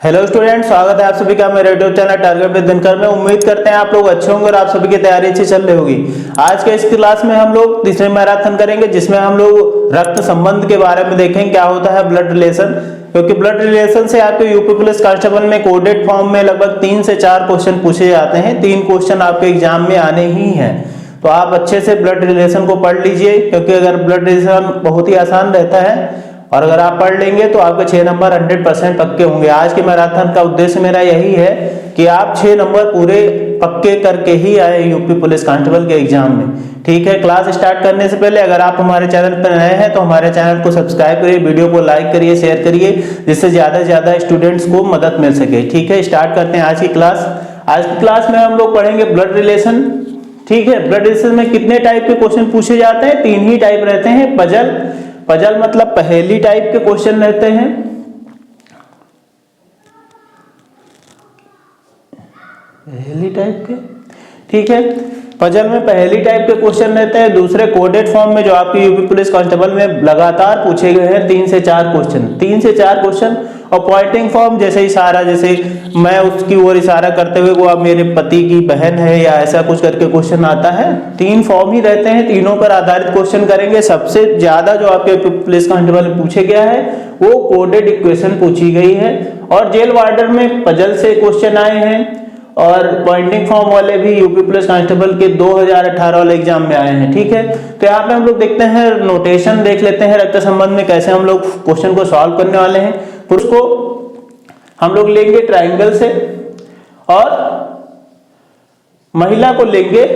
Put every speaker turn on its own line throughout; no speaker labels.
Hello student, स्वागत है आप सभी का मेरे YouTube channel target with Dinkar में। उम्मीद करते हैं आप लोग अच्छे होंगे और आप सभी की तैयारी अच्छी चल रही होगी। आज के इस क्लास में हम लोग तीसरे मैराथन करेंगे, जिसमें हम लोग रक्त संबंध के बारे में देखेंगे, क्या होता है ब्लड रिलेशन। क्योंकि ब्लड रिलेशन से आपके यूपी पुलिस कांस्टेबल में कोडेड फॉर्म में लगभग 3 से 4 क्वेश्चन पूछे जाते हैं। 3 क्वेश्चन आपके एग्जाम में आने ही हैं, तो आप अच्छे से ब्लड रिलेशन को पढ़ लीजिए, क्योंकि अगर ब्लड रिलेशन बहुत ही आसान रहता है और अगर आप पढ़ लेंगे तो आपके 6 नंबर 100% पक्के होंगे। आज के मैराथन का उद्देश्य मेरा यही है कि आप 6 नंबर पूरे पक्के करके ही आए यूपी पुलिस कांस्टेबल के एग्जाम में। ठीक है, क्लास स्टार्ट करने से पहले अगर आप हमारे चैनल पर नए हैं तो हमारे चैनल को सब्सक्राइब करिए, वीडियो को लाइक करिए, शेयर करिए, जिससे ज्यादा से ज्यादा स्टूडेंट्स को मदद मिल सके। ठीक है, स्टार्ट करते हैं आज की क्लास। आज की क्लास में हम लोग पढ़ेंगे ब्लड रिलेशन। ठीक है, ब्लड रिलेशन में कितने टाइप के क्वेश्चन पूछे जाते हैं? 3 ही टाइप रहते हैं। पजल मतलब पहेली टाइप के क्वेश्चन रहते हैं। पहेली टाइप के, ठीक है, पजल में पहेली टाइप के क्वेश्चन रहते हैं। दूसरे कोडेड फॉर्म में जो आपकी यूपी पुलिस कांस्टेबल में लगातार पूछे गए हैं 3 से 4 क्वेश्चन, 3 से 4 क्वेश्चन। और पॉइंटिंग फॉर्म जैसे इशारा, जैसे मैं उसकी ओर इशारा करते हुए वो अब मेरे पति की बहन है या ऐसा कुछ करके क्वेश्चन आता है। 3 फॉर्म ही रहते हैं, तीनों पर आधारित क्वेश्चन करेंगे। सबसे ज्यादा जो आपके पुलिस कांस्टेबल में पूछे गया है वो कोडेड इक्वेशन पूछी गई है। और जेल वार्डर में पजल से क्वेश्चन आए हैं और पॉइंटिंग फॉर्म वाले भी यूपी पुलिस कांस्टेबल के 2018 वाले एग्जाम में आए हैं। ठीक है, तो यहाँ पे हम लोग देखते हैं, नोटेशन देख लेते हैं रक्त संबंध में कैसे हम लोग क्वेश्चन को सॉल्व करने वाले हैं। पुरुष को हम लोग लेंगे ट्राइंगल से और महिला को लेंगे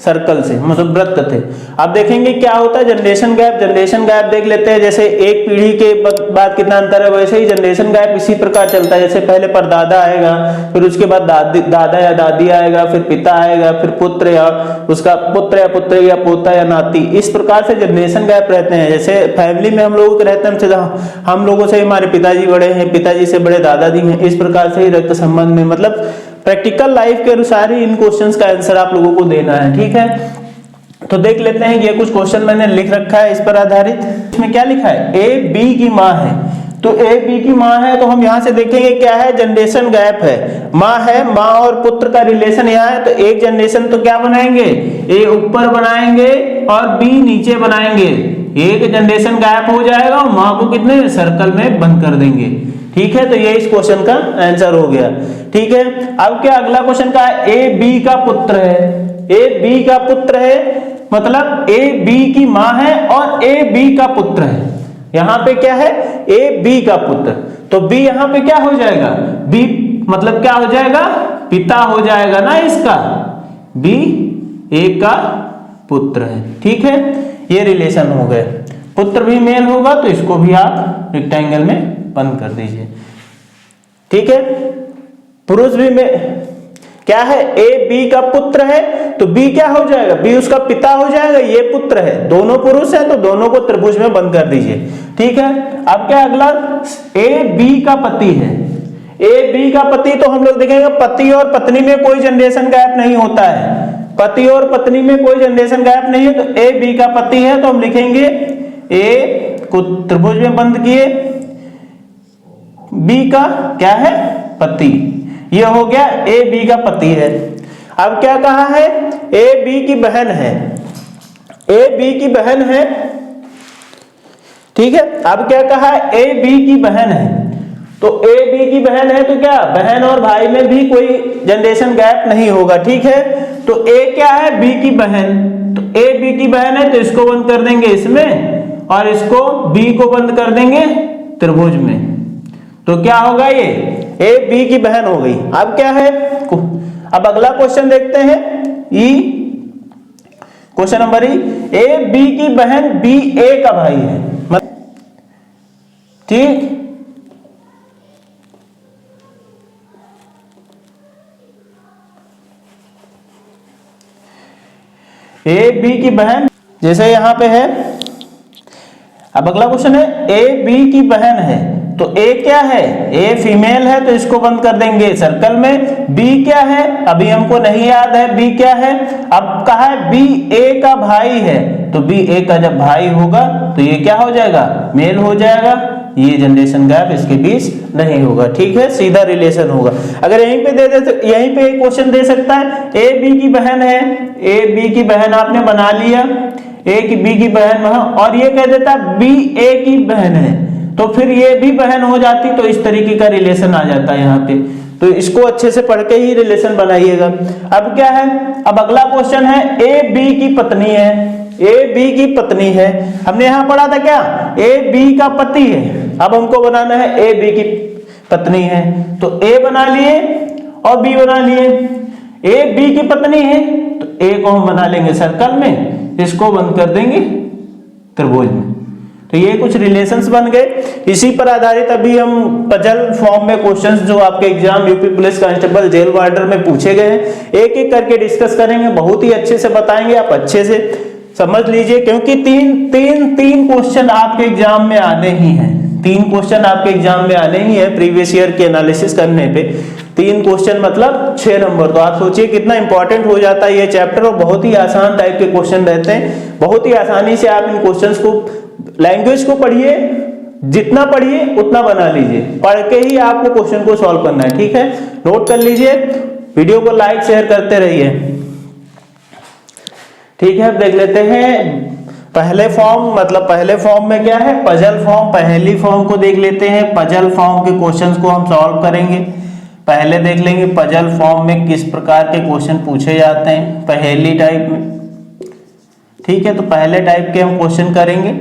सर्कल से, मतलब वृत्त थे। अब देखेंगे क्या होता है जनरेशन गैप। जनरेशन गैप देख लेते हैं, जैसे एक पीढ़ी के बाद कितना अंतर है, वैसे ही जनरेशन गैप इसी प्रकार चलता है। जैसे पहले परदादा आएगा, फिर उसके बाद दादा या दादी आएगा, फिर पिता आएगा, फिर पुत्र या उसका पुत्र या पुत्री या पोता या नाती। इस प्रकार से जनरेशन गैप रहते हैं। जैसे फैमिली में हम लोगों के रहते हैं, हम लोगों से हमारे पिताजी बड़े हैं, पिताजी से बड़े दादाजी हैं। इस प्रकार से ही रक्त संबंध में, मतलब प्रैक्टिकल लाइफ के अनुसार ही इन क्वेश्चंस का आंसर आप लोगों को देना है। ठीक है, तो देख लेते हैं, ये कुछ क्वेश्चन मैंने लिख रखा है इस पर आधारित। इसमें क्या लिखा है? ए बी की माँ है, तो ए बी की माँ है तो हम यहाँ से देखेंगे क्या है, जनरेशन गैप है। माँ है, माँ और पुत्र का रिलेशन यहाँ है, तो एक जनरेशन तो क्या बनाएंगे, ए ऊपर बनाएंगे और बी नीचे बनाएंगे। एक जनरेशन गैप हो जाएगा और माँ को कितने सर्कल में बंद कर देंगे। ठीक है, तो ये इस क्वेश्चन का आंसर हो गया। ठीक है, अब क्या अगला क्वेश्चन का है, ए बी का पुत्र है। ए बी का पुत्र है मतलब ए बी की माँ है और ए बी का पुत्र है। यहां पे क्या है, ए बी का पुत्र, तो बी यहां पे क्या हो जाएगा, बी मतलब क्या हो जाएगा, पिता हो जाएगा ना इसका। बी ए का पुत्र है। ठीक है, ये रिलेशन हो गए। पुत्र भी मेल होगा तो इसको भी आप रेक्टेंगल में बंद कर दीजिए। ठीक है, पुरुष भी में क्या है, ए बी का पुत्र है तो बी क्या हो जाएगा, बी उसका पिता हो जाएगा, ये पुत्र है, दोनों पुरुष है तो दोनों को त्रिभुज में बंद कर दीजिए। ठीक है, अब क्या अगला, ए बी का पति है। ए बी का पति, तो हम लोग देखेंगे पति और पत्नी में कोई जनरेशन गैप नहीं होता है। पति और पत्नी में कोई जनरेशन गैप नहीं है, तो ए बी का पति है तो हम लिखेंगे ए को त्रिभुज में बंद किए, बी का क्या है, पति। ये हो गया ए बी का पति है। अब क्या कहा है, ए बी की बहन है। ए बी की बहन है, ठीक है। अब क्या कहा है, ए बी की बहन है, तो ए बी की बहन है तो क्या, बहन और भाई में भी कोई जनरेशन गैप नहीं होगा। ठीक है, तो ए क्या है, बी की बहन, तो ए बी की बहन है तो इसको बंद कर देंगे इसमें और इसको बी को बंद कर देंगे त्रिभुज में, तो क्या होगा, ये ए बी की बहन हो गई। अब क्या है, अब अगला क्वेश्चन देखते हैं, E question number E, A B की बहन बी ए का भाई है। ठीक, ए बी की बहन जैसे यहां पे है। अब अगला क्वेश्चन है, ए बी की बहन है तो ए क्या है, ए फीमेल है तो इसको बंद कर देंगे सर्कल में। बी क्या है, अभी हमको नहीं याद है बी क्या है। अब कहा है बी ए का भाई है, तो बी ए का जब भाई होगा तो ये क्या हो जाएगा, मेल हो जाएगा। ये जनरेशन गैप इसके बीच नहीं होगा। ठीक है, सीधा रिलेशन होगा। अगर यहीं पे दे दे तो यहीं पे एक क्वेश्चन दे सकता है, ए बी की बहन है, ए बी की बहन आपने बना लिया, ए की बी की बहन, और ये कह देता बी ए की बहन है, तो फिर ये भी बहन हो जाती, तो इस तरीके का रिलेशन आ जाता है यहाँ पे। तो इसको अच्छे से पढ़ के ही रिलेशन बनाइएगा। अब क्या है, अब अगला क्वेश्चन है, ए बी की पत्नी है, ए बी की पत्नी है, हमने यहां पढ़ा था क्या, ए बी का पति है, अब हमको बनाना है ए बी की पत्नी है, तो ए बना लिए और बी बना लिए। ए बी की पत्नी है तो ए को हम बना लेंगे सर्कल में, इसको बंद कर देंगे त्रिभुज में। तो ये कुछ रिलेशंस बन गए। इसी पर आधारित अभी हम पजल फॉर्म में क्वेश्चंस जो आपके exam UP police constable jail warder में पूछे गए हैं, एक एक करके डिस्कस करेंगे, बहुत ही अच्छे से बताएंगे, आप अच्छे से समझ लीजिए, क्योंकि तीन क्वेश्चन आपके एग्जाम में आने ही हैं, 3 क्वेश्चन आपके एग्जाम में आने ही है प्रीवियस ईयर के एनालिसिस करने पे। 3 क्वेश्चन मतलब 6 नंबर, तो आप सोचिए कितना इंपॉर्टेंट हो जाता है ये चैप्टर, और बहुत ही आसान टाइप के क्वेश्चन रहते हैं। बहुत ही आसानी से आप इन क्वेश्चंस को, लैंग्वेज को पढ़िए, जितना पढ़िए उतना बना लीजिए, पढ़ के ही आपको क्वेश्चन को सॉल्व करना है। ठीक है, नोट कर लीजिए, वीडियो को लाइक शेयर करते रहिए। ठीक है, अब देख लेते हैं पहले फॉर्म, मतलब पहले फॉर्म में क्या है, पजल फॉर्म। पहली फॉर्म को देख लेते हैं, पजल फॉर्म के क्वेश्चंस को हम सॉल्व करेंगे। पहले देख लेंगे पजल फॉर्म में किस प्रकार के क्वेश्चन पूछे जाते हैं, पहेली टाइप में। ठीक है, तो पहले टाइप के हम क्वेश्चन करेंगे।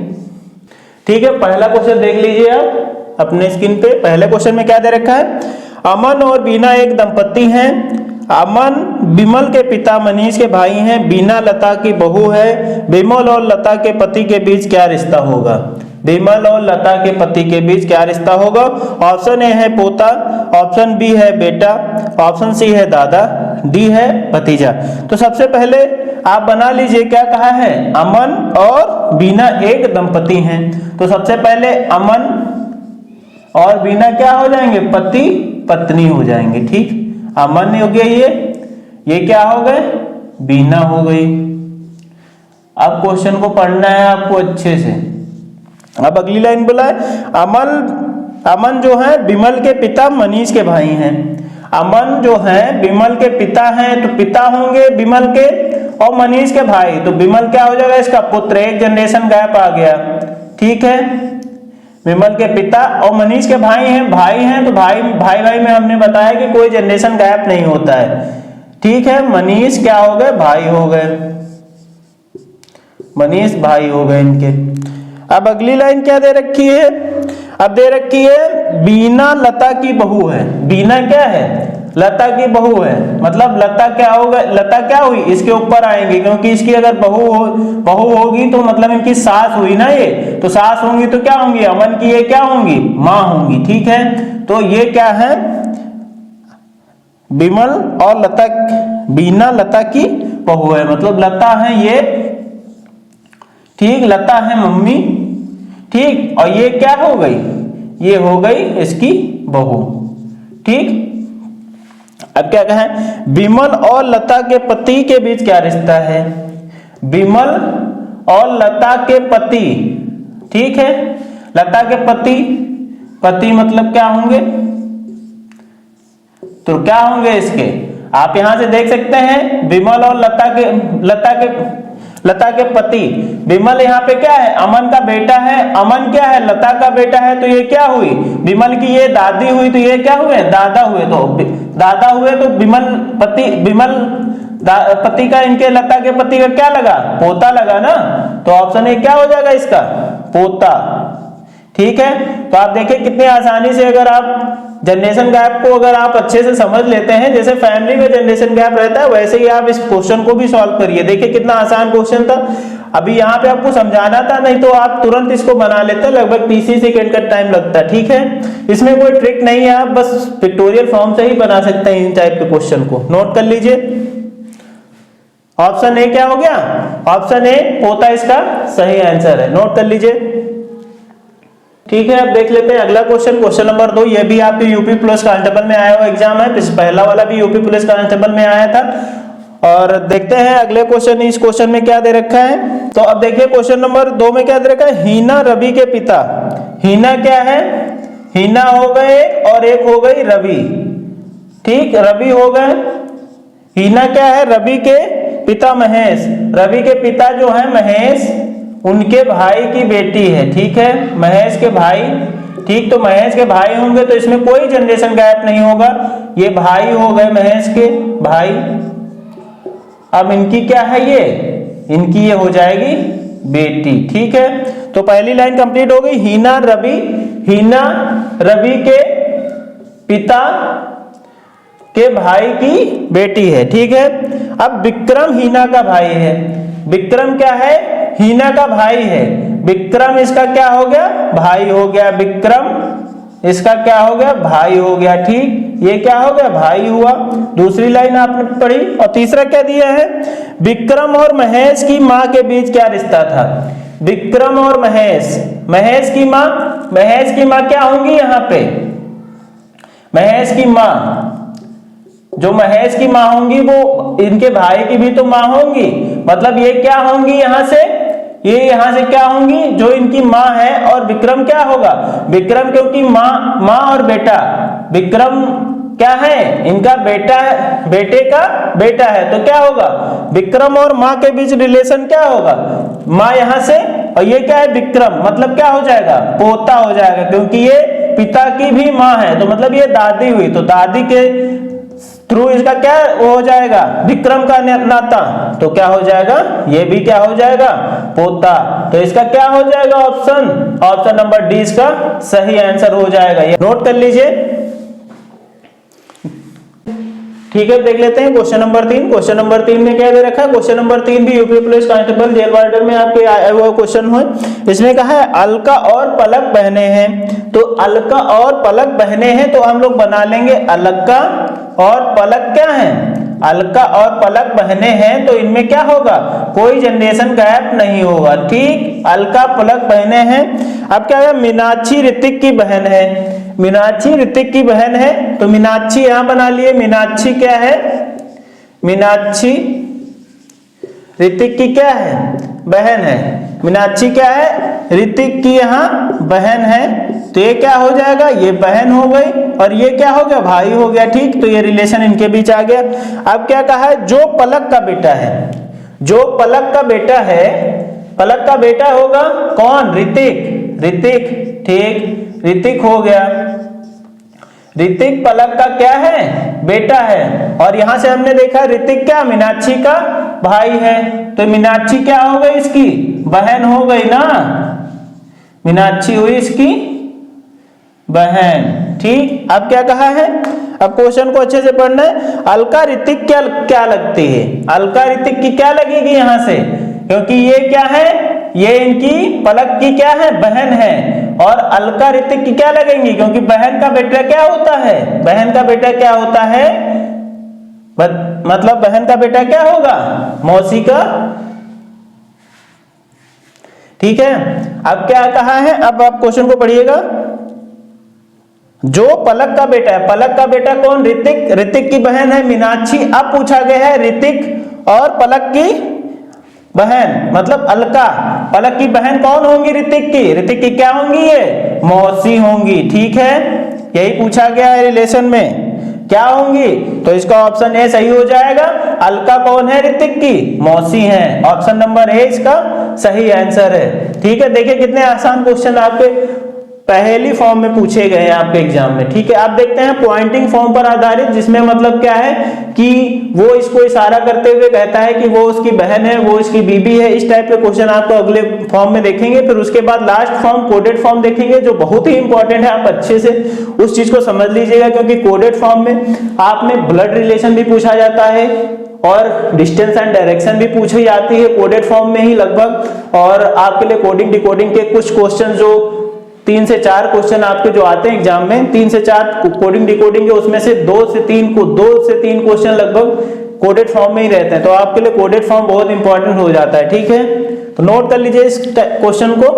ठीक है, पहला क्वेश्चन देख लीजिए आप अपने स्क्रीन पे। पहले क्वेश्चन में क्या दे रखा है, अमन और बीना एक दंपति हैं। अमन विमल के पिता मनीष के भाई हैं, बीना लता की बहू है। विमल और लता के पति के बीच क्या रिश्ता होगा? विमल और लता के पति के बीच क्या रिश्ता होगा? ऑप्शन ए है पोता, ऑप्शन बी है बेटा, ऑप्शन सी है दादा, डी है भतीजा। तो सबसे पहले आप बना लीजिए, क्या कहा है, अमन और बीना एक दंपति हैं। तो सबसे पहले अमन और बीना क्या हो जाएंगे, पति पत्नी हो जाएंगे। ठीक, अमन हो गया ये क्या हो गए, बीना हो गई। अब क्वेश्चन को पढ़ना है आपको अच्छे से। अब अगली लाइन बोला है, अमन जो है विमल के पिता मनीष के भाई हैं। अमन जो है विमल के पिता हैं, तो पिता होंगे विमल के, और मनीष के भाई, तो विमल क्या हो जाएगा, इसका पुत्र। एक जनरेशन गैप आ गया। ठीक है, विमल के पिता और मनीष के भाई हैं, तो भाई में हमने बताया कि कोई जनरेशन गैप नहीं होता है। ठीक है, मनीष क्या हो गए, भाई हो गए, मनीष भाई हो गए इनके। अब अगली लाइन क्या दे रखी है, अब दे रखी है बीना लता की बहू है। बीना क्या है, लता की बहू है, मतलब लता क्या होगा, लता क्या हुई, इसके ऊपर आएंगे, क्योंकि इसकी अगर बहू होगी तो मतलब इनकी सास हुई ना ये, तो सास होंगी तो क्या होंगी, अमन की ये क्या होंगी, मां होंगी। ठीक है, तो ये क्या है, विमल और लता, बीना लता की बहू है, मतलब लता है ये। ठीक, लता है मम्मी। ठीक, और ये क्या हो गई, ये हो गई इसकी बहू। ठीक, अब क्या कहें, विमल और लता के पति के बीच क्या रिश्ता है, विमल और लता के पति। ठीक है, लता के पति मतलब क्या होंगे, तो क्या होंगे इसके, आप यहां से देख सकते हैं, विमल और लता के पति। विमल यहाँ पे क्या है, अमन का बेटा है, अमन क्या है, लता का बेटा है, तो ये क्या हुई, विमल की ये दादी हुई, तो ये क्या हुए, दादा हुए। तो दादा हुए तो विमल पति का, इनके लता के पति का क्या लगा, पोता लगा ना, तो ऑप्शन ए क्या हो जाएगा इसका, पोता। ठीक है, तो आप देखिए कितनी आसानी से, अगर आप जनरेशन गैप को अगर आप अच्छे से समझ लेते हैं, जैसे फैमिली में जनरेशन गैप रहता है, वैसे ही आप इस क्वेश्चन को भी सॉल्व करिए। देखिए कितना आसान क्वेश्चन था, अभी यहाँ पे आपको समझाना था, नहीं तो आप तुरंत इसको बना लेते, लगभग 30 सेकंड का टाइम लगता है। ठीक है, इसमें कोई ट्रिक नहीं है, आप बस पिक्टोरियल फॉर्म से ही बना सकते हैं इन टाइप के क्वेश्चन को। नोट कर लीजिए, ऑप्शन ए क्या हो गया, ऑप्शन ए पोता इसका सही आंसर है, नोट कर लीजिए। ठीक है, अब देख लेते हैं अगला क्वेश्चन, क्वेश्चन नंबर 2। ये भी आपके यूपी पुलिस कांस्टेबल में आया हुआ एग्जाम है, पहला वाला भी यूपी पुलिस कांस्टेबल में आया था। और देखते हैं अगले क्वेश्चन, इस क्वेश्चन में क्या दे रखा है। तो अब देखिए क्वेश्चन नंबर 2 में क्या दे रखा है, हीना रवि के पिता। हीना क्या है, हीना हो गए एक, और एक हो गई रवि। ठीक, रवि हो गए। हीना क्या है, रवि के पिता महेश, रवि के पिता जो है महेश, उनके भाई की बेटी है। ठीक है, महेश के भाई। ठीक, तो महेश के भाई होंगे तो इसमें कोई जनरेशन गैप नहीं होगा, ये भाई हो गए महेश के भाई। अब इनकी क्या है, ये इनकी ये हो जाएगी बेटी। ठीक है, तो पहली लाइन कंप्लीट हो गई। हीना रवि, हीना रवि के पिता के भाई की बेटी है। ठीक है, अब विक्रम हीना का भाई है। विक्रम क्या है, हीना का भाई है। विक्रम इसका क्या हो गया, भाई हो गया। विक्रम इसका क्या हो गया, भाई हो गया। ठीक, ये क्या हो गया, भाई हुआ। दूसरी लाइन आपने पढ़ी। और तीसरा क्या दिया है, विक्रम और महेश की मां के बीच क्या रिश्ता था। विक्रम और महेश, महेश की मां, महेश की मां क्या होंगी यहाँ पे, महेश की मां, जो महेश की मां होंगी वो इनके भाई की भी तो मां होंगी। मतलब ये क्या होंगी यहाँ से, ये यहाँ से क्या होंगी, जो इनकी मां है। और विक्रम क्या होगा, विक्रम क्योंकि मां और बेटा, विक्रम क्या है, इनका बेटा है, बेटे का बेटा है, तो क्या होगा, विक्रम और मां के बीच रिलेशन क्या होगा, मां यहां से, और ये क्या है विक्रम, मतलब क्या हो जाएगा, पोता हो जाएगा, क्योंकि ये पिता की भी मां है, तो मतलब ये दादी हुई, तो दादी के थ्रू इसका क्या हो जाएगा, विक्रम का नाता, तो क्या हो जाएगा, ये भी क्या हो जाएगा, पोता। तो इसका क्या हो जाएगा, ऑप्शन नंबर डी इसका सही आंसर हो जाएगा। ये नोट कर लीजिए। ठीक है, देख लेते हैं क्वेश्चन नंबर 3। क्वेश्चन नंबर 3 में क्या दे रखा है, क्वेश्चन नंबर 3 भी UP police constable jail warder में आपके आया हुआ क्वेश्चन है। इसमें कहा है अलका और पलक बहनें हैं, तो अलका और पलक बहनें हैं, तो हम लोग बना लेंगे अलका और पलक क्या है, अलका और पलक बहनें हैं, तो इनमें क्या होगा, कोई जनरेशन गैप नहीं होगा। ठीक, अलका पलक बहनें हैं। अब क्या है, मीनाक्षी ऋतिक की बहन है, मीनाक्षी ऋतिक की बहन है, तो मीनाक्षी यहां बना लिए, मीनाक्षी क्या है, मीनाक्षी ऋतिक की क्या है, बहन है। मीनाक्षी क्या है, ऋतिक की यहाँ बहन है, तो ये क्या हो जाएगा, ये बहन हो गई, और ये क्या हो गया, भाई हो गया। ठीक, तो ये रिलेशन इनके बीच आ गया। अब क्या कहा है, जो पलक का बेटा है, जो पलक का बेटा है, पलक का बेटा होगा कौन, ऋतिक, ऋतिक। ठीक, ऋतिक हो गया, ऋतिक पलक का क्या है, बेटा है, और यहां से हमने देखा ऋतिक क्या मीनाक्षी का भाई है, तो मीनाक्षी क्या हो गई, इसकी बहन हो गई ना, मीनाक्षी हुई इसकी बहन। ठीक, अब क्या कहा है, अब क्वेश्चन को अच्छे से पढ़ना है। अलका ऋतिक क्या क्या लगती है, अलका ऋतिक की क्या लगेगी यहां से, क्योंकि ये क्या है, ये इनकी पलक की क्या है, बहन है, और अलका ऋतिक की क्या लगेंगी, क्योंकि बहन का बेटा क्या होता है, बहन का बेटा क्या होता है, मतलब बहन का बेटा क्या होगा, मौसी का। ठीक है, अब क्या कहा है, अब आप क्वेश्चन को पढ़िएगा। जो पलक का बेटा है, पलक का बेटा कौन, ऋतिक, ऋतिक की बहन है मीनाक्षी। अब पूछा गया है ऋतिक और पलक की बहन, मतलब अलका, पलक की बहन कौन होंगी, ऋतिक की, ऋतिक की क्या होंगी, ये मौसी होंगी। ठीक है, यही पूछा गया है रिलेशन में, क्या होंगी, तो इसका ऑप्शन ए सही हो जाएगा। अलका कौन है, ऋतिक की मौसी है, ऑप्शन नंबर ए इसका सही आंसर है। ठीक है, देखिए कितने आसान क्वेश्चन आपके पहली फॉर्म में पूछे गए हैं आपके एग्जाम में। ठीक है, आप देखते हैं पॉइंटिंग फॉर्म पर आधारित, जिसमें मतलब क्या है कि वो इसको इशारा करते हुए कहता है कि वो उसकी बहन है, वो इसकी बीबी है, इस टाइप के क्वेश्चन आपको अगले फॉर्म में देखेंगे। फिर उसके बाद लास्ट फॉर्म कोडेड फॉर्म देखेंगे, जो बहुत ही इंपॉर्टेंट है, आप अच्छे से उस चीज को समझ लीजिएगा, क्योंकि कोडेड फॉर्म में आप में ब्लड रिलेशन भी पूछा जाता है और डिस्टेंस एंड डायरेक्शन भी पूछी जाती है कोडेड फॉर्म में ही लगभग, और आपके लिए कोडिंग डिकोडिंग के कुछ क्वेश्चन, जो 3 से 4 क्वेश्चन आपके जो आते हैं एग्जाम में, 3 से 4 कोडिंग डिकोडिंग के, उसमें से 2 से 3 क्वेश्चन लगभग कोडेड फॉर्म में ही रहते हैं, तो आपके लिए कोडेड फॉर्म बहुत इंपॉर्टेंट हो जाता है। ठीक है, तो नोट कर लीजिए इस क्वेश्चन को।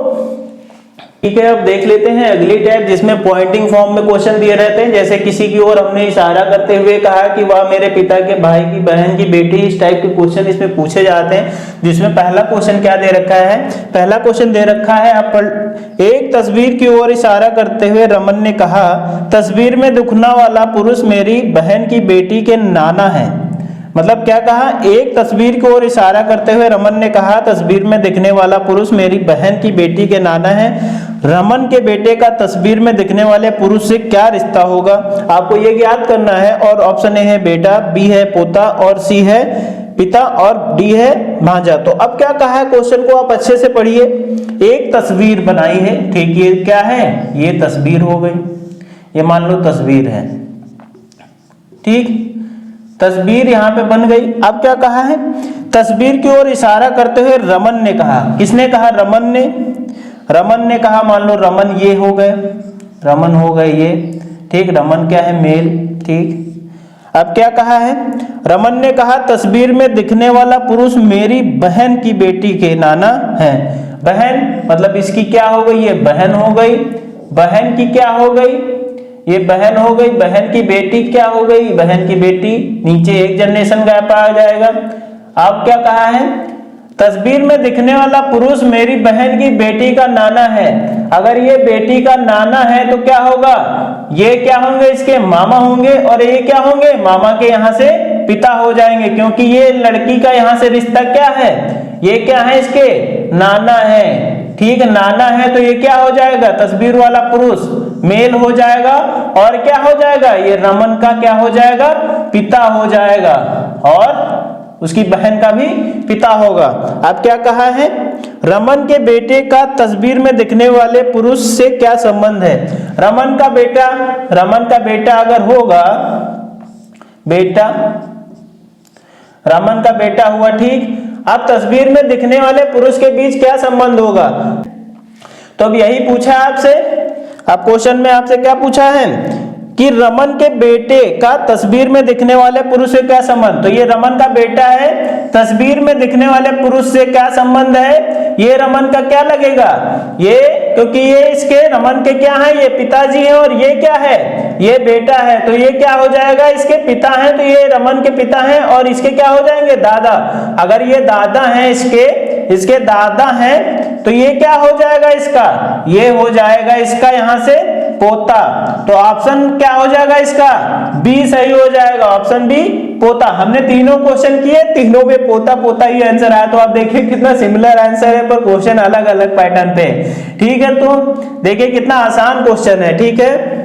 ठीक है, अब देख लेते हैं अगली टाइप जिसमें पॉइंटिंग फॉर्म में क्वेश्चन दिए रहते हैं। जैसे किसी की ओर हमने इशारा करते हुए कहा कि वह मेरे पिता के भाई की बहन की बेटी, इस टाइप के क्वेश्चन इसमें पूछे जाते हैं। जिसमें पहला क्वेश्चन क्या दे रखा है, पहला क्वेश्चन दे रखा है आप एक तस्वीर की ओर इशारा करते हुए रमन ने कहा, तस्वीर में दिखने वाला पुरुष मेरी बहन की बेटी के नाना है। मतलब क्या कहा, एक तस्वीर की ओर इशारा करते हुए रमन ने कहा, तस्वीर में दिखने वाला पुरुष मेरी बहन की बेटी के नाना है। रमन के बेटे का तस्वीर में दिखने वाले पुरुष से क्या रिश्ता होगा, आपको ये ज्ञात करना है। और ऑप्शन ए है बेटा, बी है पोता और सी है पिता और डी है भांजा। तो अब क्या कहा है, क्वेश्चन को आप अच्छे से पढ़िए। एक तस्वीर बनाई है, ठीक, ये क्या है, ये तस्वीर हो गई, ये मान लो तस्वीर है, ठीक, तस्वीर यहां पे बन गई। अब क्या कहा है, तस्वीर की ओर इशारा करते हुए रमन ने कहा, किसने कहा, रमन ने कहा, मान लो रमन ये हो गए, रमन हो गए ये, ठीक, रमन क्या है, मेल, ठीक। अब क्या कहा है, रमन ने कहा तस्वीर में दिखने वाला पुरुष मेरी बहन की बेटी के नाना है। बहन मतलब इसकी क्या हो गई, ये बहन हो गई, बहन की क्या हो गई, ये बहन हो गई, बहन की बेटी क्या हो गई, बहन की बेटी, नीचे एक जनरेशन गैप आ जाएगा। अब क्या कहा है, तस्वीर में दिखने वाला पुरुष मेरी बहन की बेटी का नाना है। अगर ये बेटी का नाना है तो क्या होगा, ये क्या होंगे, इसके मामा होंगे, और ये क्या होंगे, मामा के यहाँ से पिता हो जाएंगे, क्योंकि ये लड़की का यहाँ से रिश्ता क्या है, ये क्या है, इसके नाना है, ठीक, नाना है। तो ये क्या हो जाएगा, तस्वीर वाला पुरुष मेल हो जाएगा, और क्या हो जाएगा, ये रमन का क्या हो जाएगा, पिता हो जाएगा, और उसकी बहन का भी पिता होगा। अब क्या कहा है, रमन के बेटे का तस्वीर में दिखने वाले पुरुष से क्या संबंध है। रमन का बेटा अगर होगा, बेटा, रमन का बेटा हुआ, ठीक। अब तस्वीर में दिखने वाले पुरुष के बीच क्या संबंध होगा, तो अब यही पूछा आपसे। अब क्वेश्चन में आपसे क्या पूछा है कि रमन के बेटे का तस्वीर में दिखने वाले पुरुष से क्या संबंध, तो ये रमन का बेटा है, तस्वीर में दिखने वाले पुरुष से क्या संबंध है, ये रमन का क्या लगेगा, ये, क्योंकि ये इसके रमन के क्या है, ये पिताजी है, और ये क्या है, ये बेटा है, तो ये क्या हो जाएगा, इसके पिता हैं, तो ये रमन के पिता हैं, और इसके क्या हो जाएंगे, दादा। अगर ये दादा हैं, इसके दादा हैं, तो ये क्या हो जाएगा, इसका, ये हो जाएगा इसका यहां से पोता। तो ऑप्शन क्या हो जाएगा, इसका बी सही हो जाएगा, ऑप्शन बी पोता। हमने तीनों क्वेश्चन किए, तीनों में पोता पोता ही आंसर आया। तो आप देखिए कितना सिमिलर आंसर है, पर क्वेश्चन अलग अलग पैटर्न पे, ठीक है। तो देखिए कितना आसान क्वेश्चन है, ठीक है।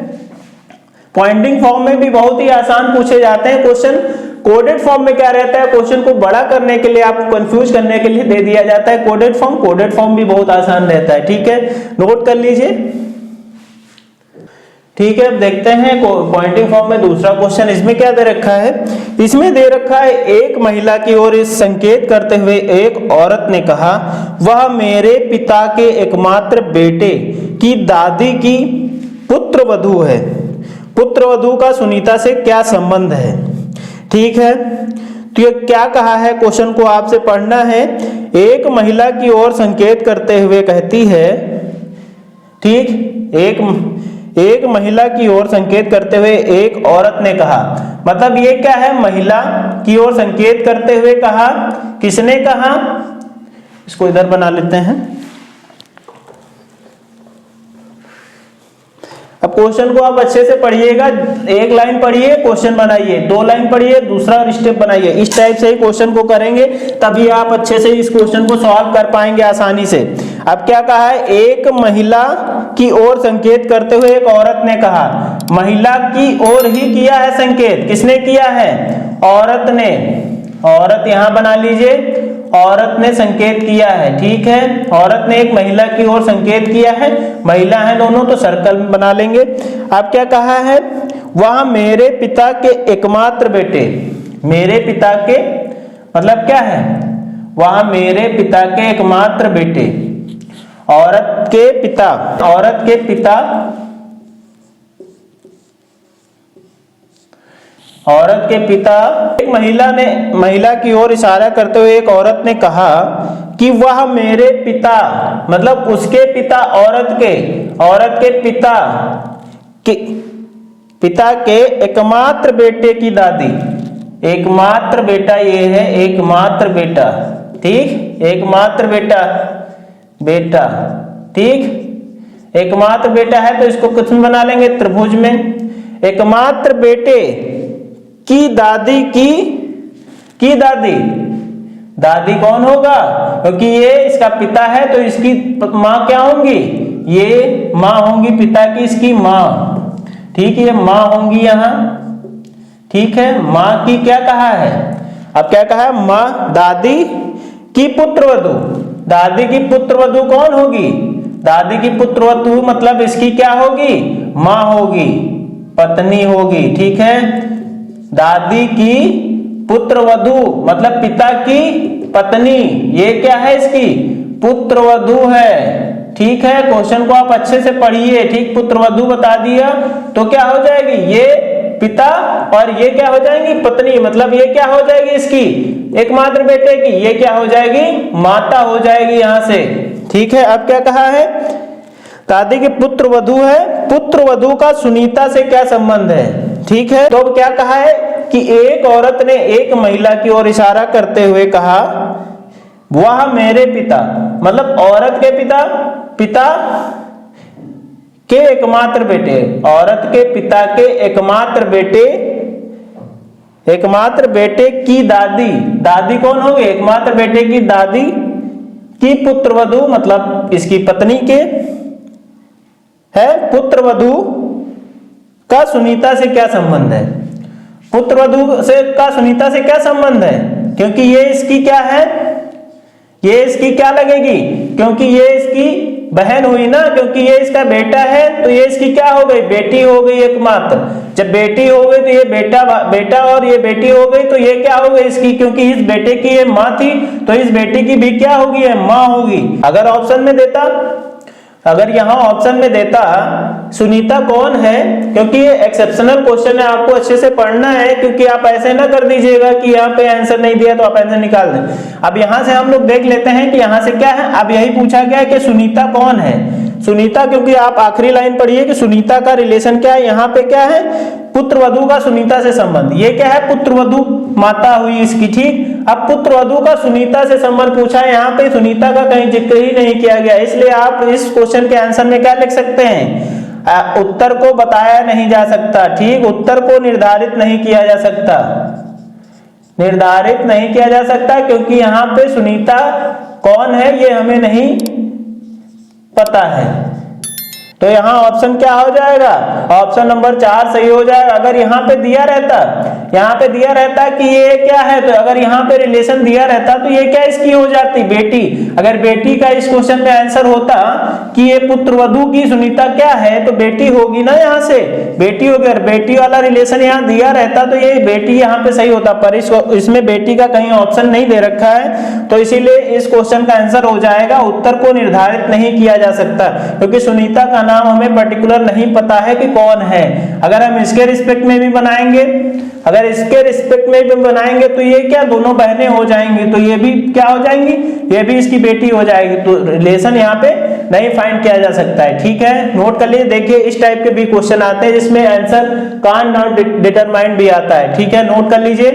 पॉइंटिंग फॉर्म में भी बहुत ही आसान पूछे जाते हैं क्वेश्चन। कोडेड फॉर्म में क्या रहता है, क्वेश्चन को बड़ा करने के लिए, आपको कंफ्यूज करने के लिए दे दिया जाता है कोडेड फॉर्म भी बहुत आसान रहता है, ठीक है, नोट कर लीजिए, ठीक है। अब देखते हैं पॉइंटिंग फॉर्म में दूसरा क्वेश्चन, इसमें क्या दे रखा है, इसमें दे रखा है एक महिला की ओर इस संकेत करते हुए एक औरत ने कहा, वह मेरे पिता के एकमात्र बेटे की दादी की पुत्रवधू है। पुत्रवधू का सुनीता से क्या संबंध है, ठीक है। तो ये क्या कहा है, क्वेश्चन को आपसे पढ़ना है। एक महिला की ओर संकेत करते हुए कहती है, ठीक, एक महिला की ओर संकेत करते हुए एक औरत ने कहा, मतलब ये क्या है, महिला की ओर संकेत करते हुए कहा, किसने कहा, इसको इधर बना लेते हैं। अब क्वेश्चन को आप अच्छे से पढ़िएगा, एक लाइन पढ़िए, क्वेश्चन बनाइए, 2 लाइन पढ़िए, दूसरा स्टेप बनाइए। इस टाइप से ही क्वेश्चन को करेंगे, तभी आप अच्छे से इस क्वेश्चन को सॉल्व कर पाएंगे आसानी से। अब क्या कहा है, एक महिला की ओर संकेत करते हुए एक औरत ने कहा, महिला की ओर ही किया है संकेत, किसने किया है, औरत ने, औरत यहां बना लीजिए, औरत ने संकेत किया है, ठीक है। औरत ने एक महिला की ओर संकेत किया है, महिला है दोनों, तो सर्कल में बना लेंगे। अब क्या कहा है, वह मेरे पिता के एकमात्र बेटे, मेरे पिता के मतलब क्या है, वह मेरे पिता के एकमात्र बेटे, औरत के पिता, औरत के पिता, औरत के पिता, एक महिला की ओर इशारा करते हुए एक औरत ने कहा कि वह मेरे पिता मतलब उसके पिता, औरत के पिता के एकमात्र बेटे की दादी, एकमात्र बेटा ये है, एकमात्र बेटा, ठीक, एकमात्र बेटा, ठीक, एकमात्र बेटा है तो इसको किस में बना लेंगे, त्रिभुज में। एकमात्र बेटे की दादी की दादी कौन होगा, क्योंकि ये इसका पिता है तो इसकी माँ क्या होंगी, ये माँ होंगी पिता की, इसकी माँ, ठीक है, माँ होंगी यहाँ, ठीक है। माँ की क्या कहा है, अब क्या कहा है, माँ, दादी की पुत्रवधू, दादी की पुत्रवधू कौन होगी, दादी की पुत्रवधू मतलब इसकी क्या होगी, माँ होगी, पत्नी होगी, ठीक है। दादी की पुत्रवधू मतलब पिता की पत्नी, ये क्या है, इसकी पुत्रवधू है, ठीक है। क्वेश्चन को आप अच्छे से पढ़िए, ठीक, पुत्रवधू बता दिया तो क्या हो जाएगी, ये पिता और ये क्या हो जाएंगी, पत्नी, मतलब ये क्या हो जाएगी, इसकी एकमात्र बेटे की, ये क्या हो जाएगी, माता हो जाएगी यहां से, ठीक है। अब क्या कहा है, दादी की पुत्रवधू है, पुत्रवधू का सुनीता से क्या संबंध है, ठीक है। तो अब क्या कहा है कि एक औरत ने एक महिला की ओर इशारा करते हुए कहा, वह मेरे पिता, मतलब औरत के पिता के एकमात्र बेटे, औरत के पिता के एकमात्र बेटे की दादी कौन होगी, एकमात्र बेटे की दादी की पुत्रवधू मतलब इसकी पत्नी के है, पुत्रवधू का सुनीता से क्या संबंध है, पुत्रवधू से का सुनीता से क्या संबंध है, क्योंकि ये इसकी क्या है, ये इसकी क्या लगेगी, क्योंकि ये इसकी बहन हुई ना, क्योंकि ये इसका बेटा है तो ये इसकी क्या हो गई, बेटी हो गई एकमात्र। जब बेटी हो गई तो ये बेटा और ये बेटी हो गई तो ये क्या हो गई इसकी, क्योंकि इस बेटे की ये माँ थी तो इस बेटी की भी क्या होगी, है माँ होगी। अगर यहाँ ऑप्शन में देता सुनीता कौन है, क्योंकि ये एक्सेप्शनल क्वेश्चन है, आपको अच्छे से पढ़ना है, क्योंकि आप ऐसे ना कर दीजिएगा कि यहाँ पे आंसर नहीं दिया तो आप आंसर निकाल दें। अब यहाँ से हम लोग देख लेते हैं कि यहाँ से क्या है, अब यही पूछा गया है कि सुनीता कौन है, सुनीता, क्योंकि आप आखिरी लाइन पढ़िए कि सुनीता का रिलेशन क्या है, यहाँ पे क्या है, पुत्रवधू का सुनीता से संबंध, ये क्या है, पुत्रवधू माता हुई इसकी, ठीक। अब पुत्रवधू का सुनीता से संबंध पूछा है, यहाँ पे सुनीता का कहीं जिक्र ही नहीं किया गया, इसलिए आप इस क्वेश्चन के आंसर में क्या लिख सकते हैं, उत्तर को बताया नहीं जा सकता, ठीक, उत्तर को निर्धारित नहीं किया जा सकता, निर्धारित नहीं किया जा सकता, क्योंकि यहाँ पे सुनीता कौन है ये हमें नहीं पता है। तो यहाँ ऑप्शन क्या हो जाएगा, ऑप्शन नंबर 4 सही हो जाएगा। अगर यहाँ पे दिया रहता कि ये क्या है, तो अगर यहाँ पे रिलेशन दिया रहता तो ये क्या इसकी हो जाती, बेटी। अगर बेटी का इस क्वेश्चन में आंसर होता कि ये पुत्रवधू की सुनीता क्या है तो बेटी होगी ना, यहाँ से बेटी होगी, अगर बेटी वाला रिलेशन यहाँ दिया रहता तो ये बेटी यहाँ पे सही होता, पर इसमें बेटी का कहीं ऑप्शन नहीं दे रखा है, तो इसीलिए इस क्वेश्चन का आंसर हो जाएगा उत्तर को निर्धारित नहीं किया जा सकता, क्योंकि सुनीता का नाम हमें पर्टिकुलर नहीं पता है कि कौन है। अगर हम इसके रिस्पेक्ट में भी बनाएंगे, तो ये क्या दोनों बहनें हो जाएंगी, तो ये भी क्या हो जाएंगी, ये भी इसकी बेटी हो जाएगी, तो रिलेशन यहाँ पे नहीं फाइंड किया जा सकता है, ठीक है। नोट कर लीजिए, देखिए इस टाइप के भी क्वेश्चन आते हैं जिसमें आंसर कांट नॉट डिटरमाइंड भी आता है, ठीक है, नोट कर लीजिए।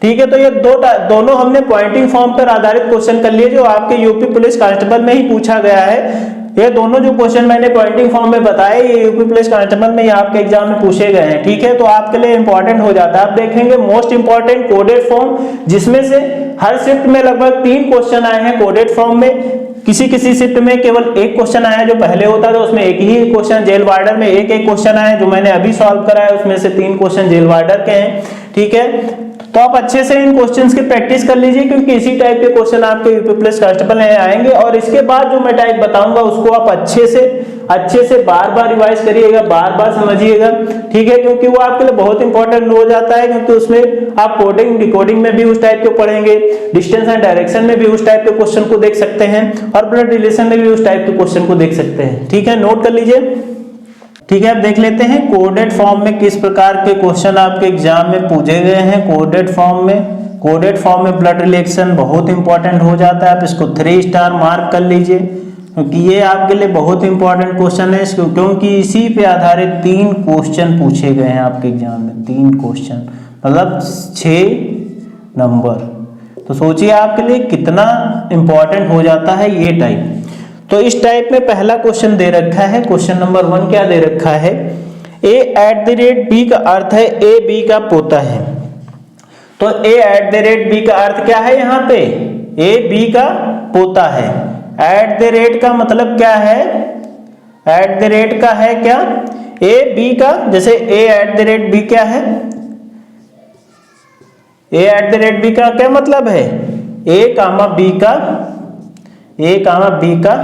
ठीक है, तो ये दोनों हमने पॉइंटिंग फॉर्म पर आधारित क्वेश्चन कर लिए जो आपके यूपी पुलिस कांस्टेबल में ही पूछा गया है। ये दोनों जो क्वेश्चन मैंने पॉइंटिंग फॉर्म में बताए ये यूपी पुलिस कांस्टेबल में ये आपके एग्जाम में पूछे गए हैं, ठीक है, तो आपके लिए इंपॉर्टेंट हो जाता है। आप देखेंगे मोस्ट इंपॉर्टेंट कोडेड फॉर्म, जिसमें से हर शिफ्ट में लगभग 3 क्वेश्चन आए हैं कोडेड फॉर्म में। किसी शिफ्ट में केवल 1 क्वेश्चन आया, जो पहले होता था उसमें एक ही क्वेश्चन, जेल वार्डर में एक क्वेश्चन आया, जो मैंने अभी सॉल्व करा है उसमें से 3 क्वेश्चन जेल वार्डर के हैं, ठीक है। तो आप अच्छे से इन क्वेश्चंस की प्रैक्टिस कर लीजिए, क्योंकि इसी टाइप के क्वेश्चन आपके यूपी पुलिस कांस्टेबल में आएंगे, और इसके बाद जो मैं टाइप बताऊंगा उसको आप अच्छे से बार-बार रिवाइज करिएगा, बार-बार समझिएगा, ठीक है, क्योंकि वो आपके लिए बहुत इंपॉर्टेंट हो जाता है, क्योंकि उसमें आप कोडिंग डिकोडिंग में भी उस टाइप के पढ़ेंगे, डिस्टेंस एंड डायरेक्शन में भी उस टाइप के क्वेश्चन को देख सकते हैं, और ब्लड रिलेशन में भी उस टाइप के क्वेश्चन को देख सकते हैं, ठीक है, नोट कर लीजिए। ठीक है, अब देख लेते हैं कोडेड फॉर्म में किस प्रकार के क्वेश्चन आपके एग्जाम में पूछे गए हैं। कोडेड फॉर्म में कोडेड फॉर्म में ब्लड रिलेशन बहुत इंपॉर्टेंट हो जाता है, आप इसको 3 स्टार मार्क कर लीजिए, क्योंकि ये आपके लिए बहुत इंपॉर्टेंट क्वेश्चन है, क्योंकि इसी पे आधारित 3 क्वेश्चन पूछे गए हैं आपके एग्जाम में, 3 क्वेश्चन मतलब 6 नंबर। तो सोचिए आपके लिए कितना इंपॉर्टेंट हो जाता है ये टाइप। तो इस टाइप में पहला क्वेश्चन दे रखा है, क्वेश्चन नंबर 1 क्या दे रखा है, a@b का अर्थ है a b का पोता है। तो a@b का अर्थ क्या है, यहाँ पे a b का पोता है। एट द रेट का मतलब क्या है, एट द रेट का है क्या, a b का, जैसे a@b क्या है, a@b का क्या मतलब है, a, b का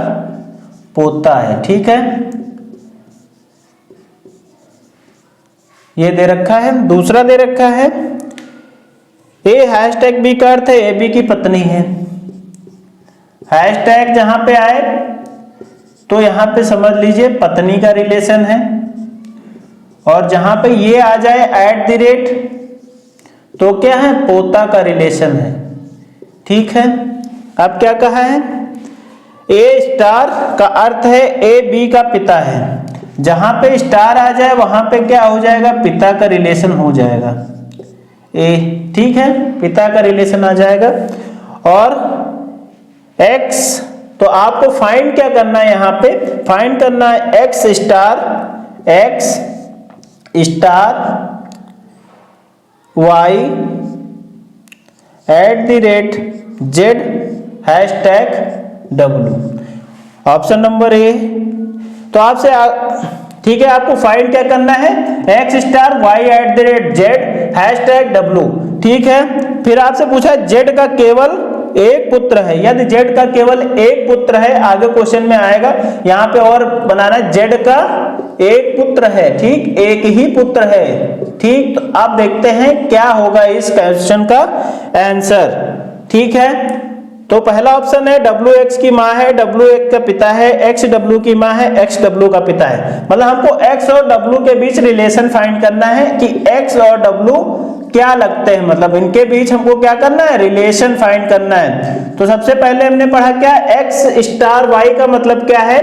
पोता है, ठीक है, ये दे रखा है। दूसरा दे रखा है a#b का अर्थ है a b की पत्नी है। हैशटैग जहां पे आए तो यहां पे समझ लीजिए पत्नी का रिलेशन है, और जहां पे ये आ जाए एट द रेट तो क्या है, पोता का रिलेशन है, ठीक है। अब क्या कहा है, a* का अर्थ है a b का पिता है, जहां पे स्टार आ जाए वहां पे क्या हो जाएगा, पिता का रिलेशन हो जाएगा a, ठीक है, पिता का रिलेशन आ जाएगा। और x, तो आपको फाइंड क्या करना है, यहाँ पे फाइंड करना है x star y @z #w, option number A. तो आपसे ठीक है, आपको फाइंड क्या करना है, x star y @z #w, ठीक है। फिर आपसे पूछा z का केवल एक पुत्र है, यदि z का केवल एक पुत्र है, आगे क्वेश्चन में आएगा, यहाँ पे और बनाना है z का एक पुत्र है, ठीक, एक ही पुत्र है, ठीक। तो आप देखते हैं क्या होगा इस क्वेश्चन का आंसर, ठीक है। तो पहला ऑप्शन है wx की माँ है, w1 का पिता है, xw की माँ है, xw का पिता है। मतलब हमको x और w के बीच रिलेशन फाइंड करना है कि x और w क्या लगते हैं, मतलब इनके बीच हमको क्या करना है, रिलेशन फाइंड करना है। तो सबसे पहले हमने पढ़ा क्या, x स्टार y का मतलब क्या है,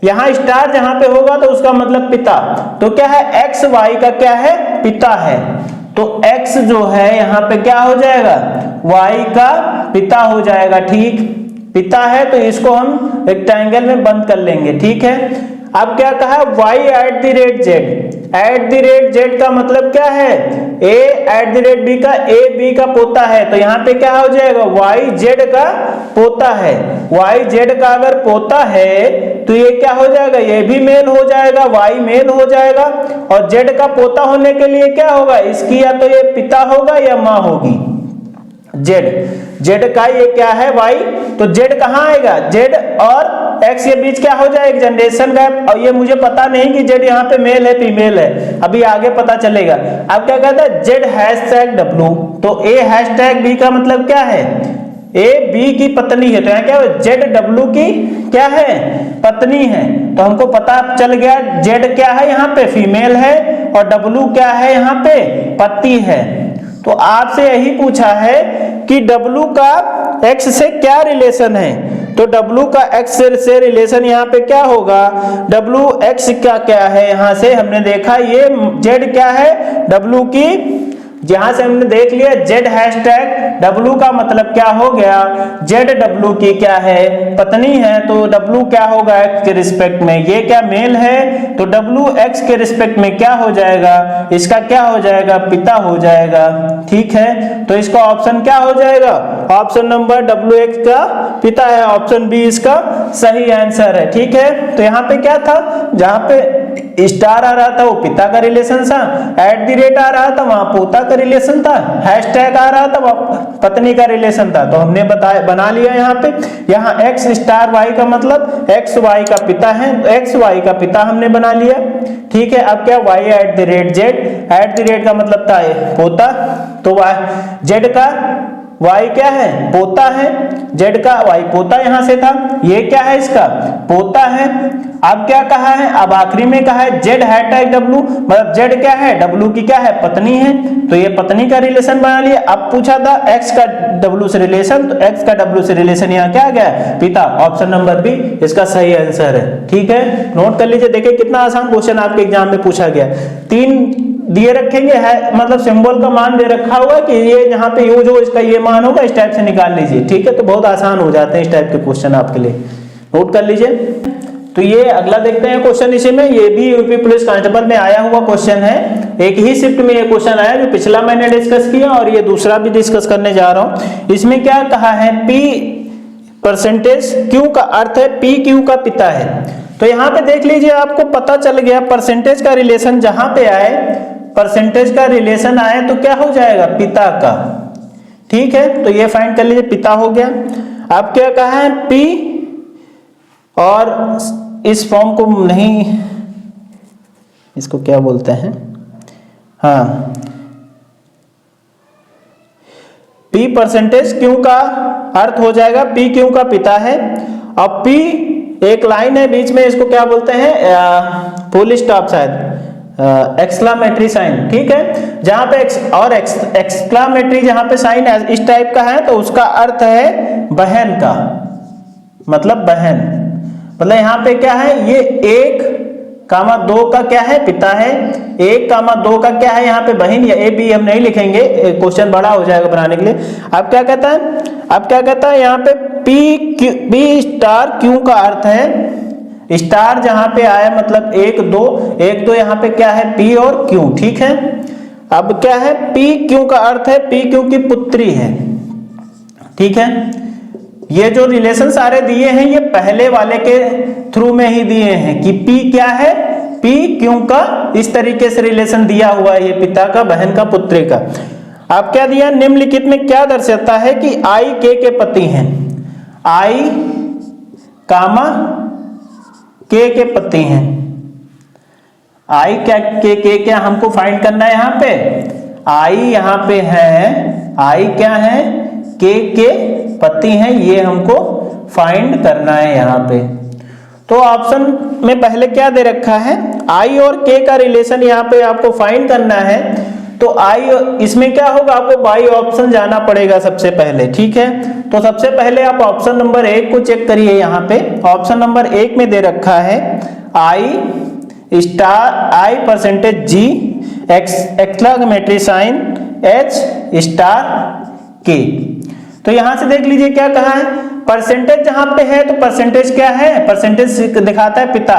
यहाँ स्टार जहां पे होगा तो उसका मतलब पिता, तो क्या है, x y का क्या है, पिता है, तो x जो है यहाँ पे क्या हो जाएगा, y का पिता हो जाएगा, ठीक, पिता है तो इसको हम रेक्टेंगल में बंद कर लेंगे, ठीक है। अब क्या कहा, y @z का मतलब क्या है, a@b का a b का पोता है, तो यहाँ पे क्या हो जाएगा, y z का पोता है, y z का अगर पोता है तो ये क्या हो जाएगा, ये भी मेल हो जाएगा, y मेल हो जाएगा, और z का पोता होने के लिए क्या होगा, इसकी या तो ये पिता होगा या माँ होगी, z का ये क्या है, y, तो z कहाँ आएगा, z और x के बीच क्या हो जाएगा, जनरेशन गैप, और ये मुझे पता नहीं कि z यहाँ पे मेल है फीमेल है, अभी आगे पता चलेगा। अब क्या कहता है, z #w, तो a#b का मतलब क्या है, a b की पत्नी है, तो यहाँ क्या है, z w की क्या है, पत्नी है, तो हमको पता चल गया z क्या है, यहाँ पे फीमेल है, और w क्या है, यहाँ पे पति है। तो आपसे यही पूछा है कि W का X से क्या रिलेशन है, तो W का X से रिलेशन यहाँ पे क्या होगा, WX का क्या है, यहाँ से हमने देखा ये Z क्या है, W की, जहां से हमने देख लिया z#w का मतलब क्या हो गया, zw की क्या है, पत्नी है, तो w क्या होगा x के रिस्पेक्ट में, ये क्या मेल है, तो w x के रिस्पेक्ट में क्या हो जाएगा, इसका क्या हो जाएगा, पिता हो जाएगा, ठीक है। तो इसका ऑप्शन क्या हो जाएगा, ऑप्शन नंबर wx का पिता है, ऑप्शन बी इसका सही आंसर है, ठीक है। तो यहाँ पे क्या था, जहां पे स्टार आ रहा था वो पिता का रिलेशन था, @ आ रहा था वहां पोता का रिलेशन था, हैशटैग आ रहा था वहां पत्नी का रिलेशन था, तो हमने बना लिया यहाँ पे। यहाँ x स्टार y का मतलब x y का पिता है, तो x y का पिता हमने बना लिया, ठीक है। अब क्या y @z, @ का मतलब था पोता, तो z का y क्या है, पोता है, z का y पोता यहां से था, ये क्या है इसका पोता है। अब क्या कहा है, अब आखिरी में कहा है z हैशटैग w, मतलब z क्या है, w की क्या है, पत्नी है, तो ये पत्नी का रिलेशन बना लिया। अब पूछा था x का w से रिलेशन, तो x का w से रिलेशन यहाँ क्या आ गया, पिता। ऑप्शन नंबर बी इसका सही आंसर है। ठीक है, नोट कर लीजिए। देखिए कितना आसान क्वेश्चन आपके एग्जाम में पूछा गया। 3 दिए रखेंगे है, मतलब सिंबल का मान दे रखा हुआ कि ये यहाँ पे यूज हो, इसका ये मान होगा, इस टाइप से निकाल लीजिए। ठीक है, तो बहुत आसान हो जाते हैं इस टाइप के क्वेश्चन आपके लिए, नोट कर लीजिए। तो ये अगला देखते हैं क्वेश्चन इसी में, ये भी यूपी पुलिस कांस्टेबल में आया हुआ क्वेश्चन है। एक ही शिफ्ट में ये क्वेश्चन आया, जो पिछला मैंने डिस्कस किया और ये दूसरा भी डिस्कस करने जा रहा हूं। इसमें क्या कहा है, P परसेंटेज Q का अर्थ है P Q का पिता है। तो यहाँ पे देख लीजिए, आपको पता चल गया परसेंटेज का रिलेशन जहां पे आए, परसेंटेज का रिलेशन आए तो क्या हो जाएगा, पिता का। ठीक है, तो ये फाइंड कर लीजिए, पिता हो गया। अब क्या कहा है, P, और इस फॉर्म को नहीं, इसको क्या बोलते हैं, हाँ, P परसेंटेज Q का अर्थ हो जाएगा P Q का पिता है। अब P एक लाइन है बीच में, इसको क्या बोलते हैं, फुल स्टॉप, शायद एक्सक्लामेटरी साइन। ठीक है, जहां पे एक्सक्लामेटरी जहां पे साइन इस टाइप का है, तो उसका अर्थ है बहन का, मतलब बहन। मतलब यहाँ पे क्या है, ये 1,2 का क्या है, पिता है, 1,2 का क्या है यहाँ पे बहन, या ए बी हम नहीं लिखेंगे, क्वेश्चन बड़ा हो जाएगा बनाने के लिए। अब क्या कहता है, अब क्या कहता है यहाँ पे P स्टार Q का अर्थ है, स्टार जहां पे आया मतलब 1 2 यहाँ पे क्या है, P और Q। ठीक है, अब क्या है, P Q का अर्थ है P Q की पुत्री है। ठीक है, ये जो रिलेशन सारे दिए हैं ये पहले वाले के थ्रू में ही दिए हैं कि P क्या है, P Q का इस तरीके से रिलेशन दिया हुआ है, ये पिता का, बहन का, पुत्री का। अब क्या दिया, निम्नलिखित में क्या दर्शाता है कि I K के पति हैं, I, K के पति हैं। I क्या K क्या हमको फाइंड करना है, यहाँ पे I यहाँ पे है, I क्या है, K के पति हैं, ये हमको फाइंड करना है यहाँ पे। तो ऑप्शन में पहले क्या दे रखा है, I और K का रिलेशन यहाँ पे आपको फाइंड करना है। तो I इसमें क्या होगा, आपको बाई ऑप्शन जाना पड़ेगा सबसे पहले। ठीक है, तो सबसे पहले आप ऑप्शन नंबर 1 को चेक करिए। यहाँ पे ऑप्शन नंबर 1 में दे रखा है I star I percentage G exclamatory sign H star K। तो यहां से देख लीजिए क्या कहा है, परसेंटेज जहां पे है तो परसेंटेज क्या है, परसेंटेज दिखाता है पिता,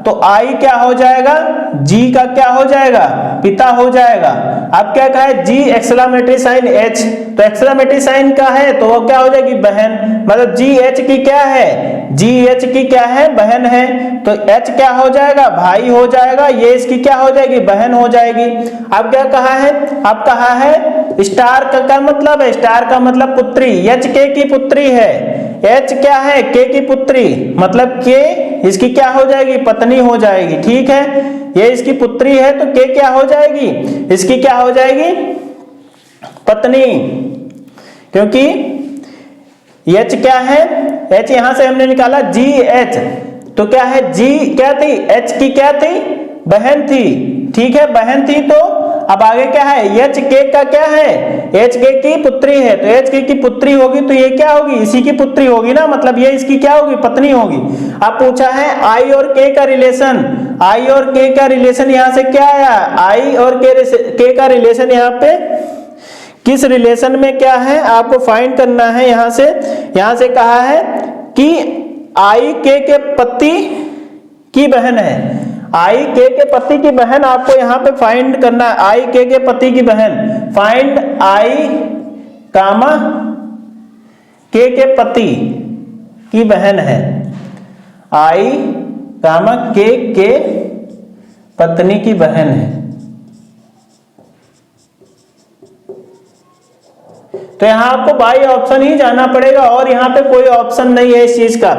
तो I क्या हो जाएगा, G का क्या हो जाएगा, पिता हो जाएगा। अब क्या कहा है, G एक्सक्लामेटरी साइन H, तो एक्सक्लामेटरी साइन का है तो वो क्या हो जाएगी, बहन, मतलब G H की क्या है, G H की क्या है, बहन है, तो H क्या हो जाएगा, भाई हो जाएगा, ये इसकी क्या हो जाएगी, बहन हो जाएगी। अब क्या कहा है, अब कहा है स्टार का मतलब है, स्टार का मतलब पुत्री, H K की पुत्री है, H क्या है, K की पुत्री, मतलब K इसकी क्या हो जाएगी, पत्नी हो जाएगी। ठीक है, ये इसकी पुत्री है तो K क्या हो जाएगी, इसकी क्या हो जाएगी, पत्नी, क्योंकि H क्या है, H यहां से हमने निकाला G H, तो क्या है, G क्या थी, H की क्या थी, बहन थी। ठीक है, बहन थी, तो अब आगे क्या है, H K का क्या है, H K की पुत्री है, तो H K की पुत्री होगी तो ये क्या होगी, इसी की पुत्री होगी ना, मतलब ये इसकी क्या होगी, पत्नी होगी। अब पूछा है I और K का रिलेशन, I और K का रिलेशन यहां से क्या आया, I और K का रिलेशन यहाँ पे किस रिलेशन में क्या है आपको फाइंड करना है। यहां से कहा है कि I K के पति की बहन है, I K के पति की बहन आपको यहाँ पे फाइंड करना है, I K के पति की बहन, फाइंड I K के पति की बहन है, I K के पत्नी की बहन है। तो यहाँ आपको बाई ऑप्शन ही जाना पड़ेगा और यहाँ पे कोई ऑप्शन नहीं है इस चीज का।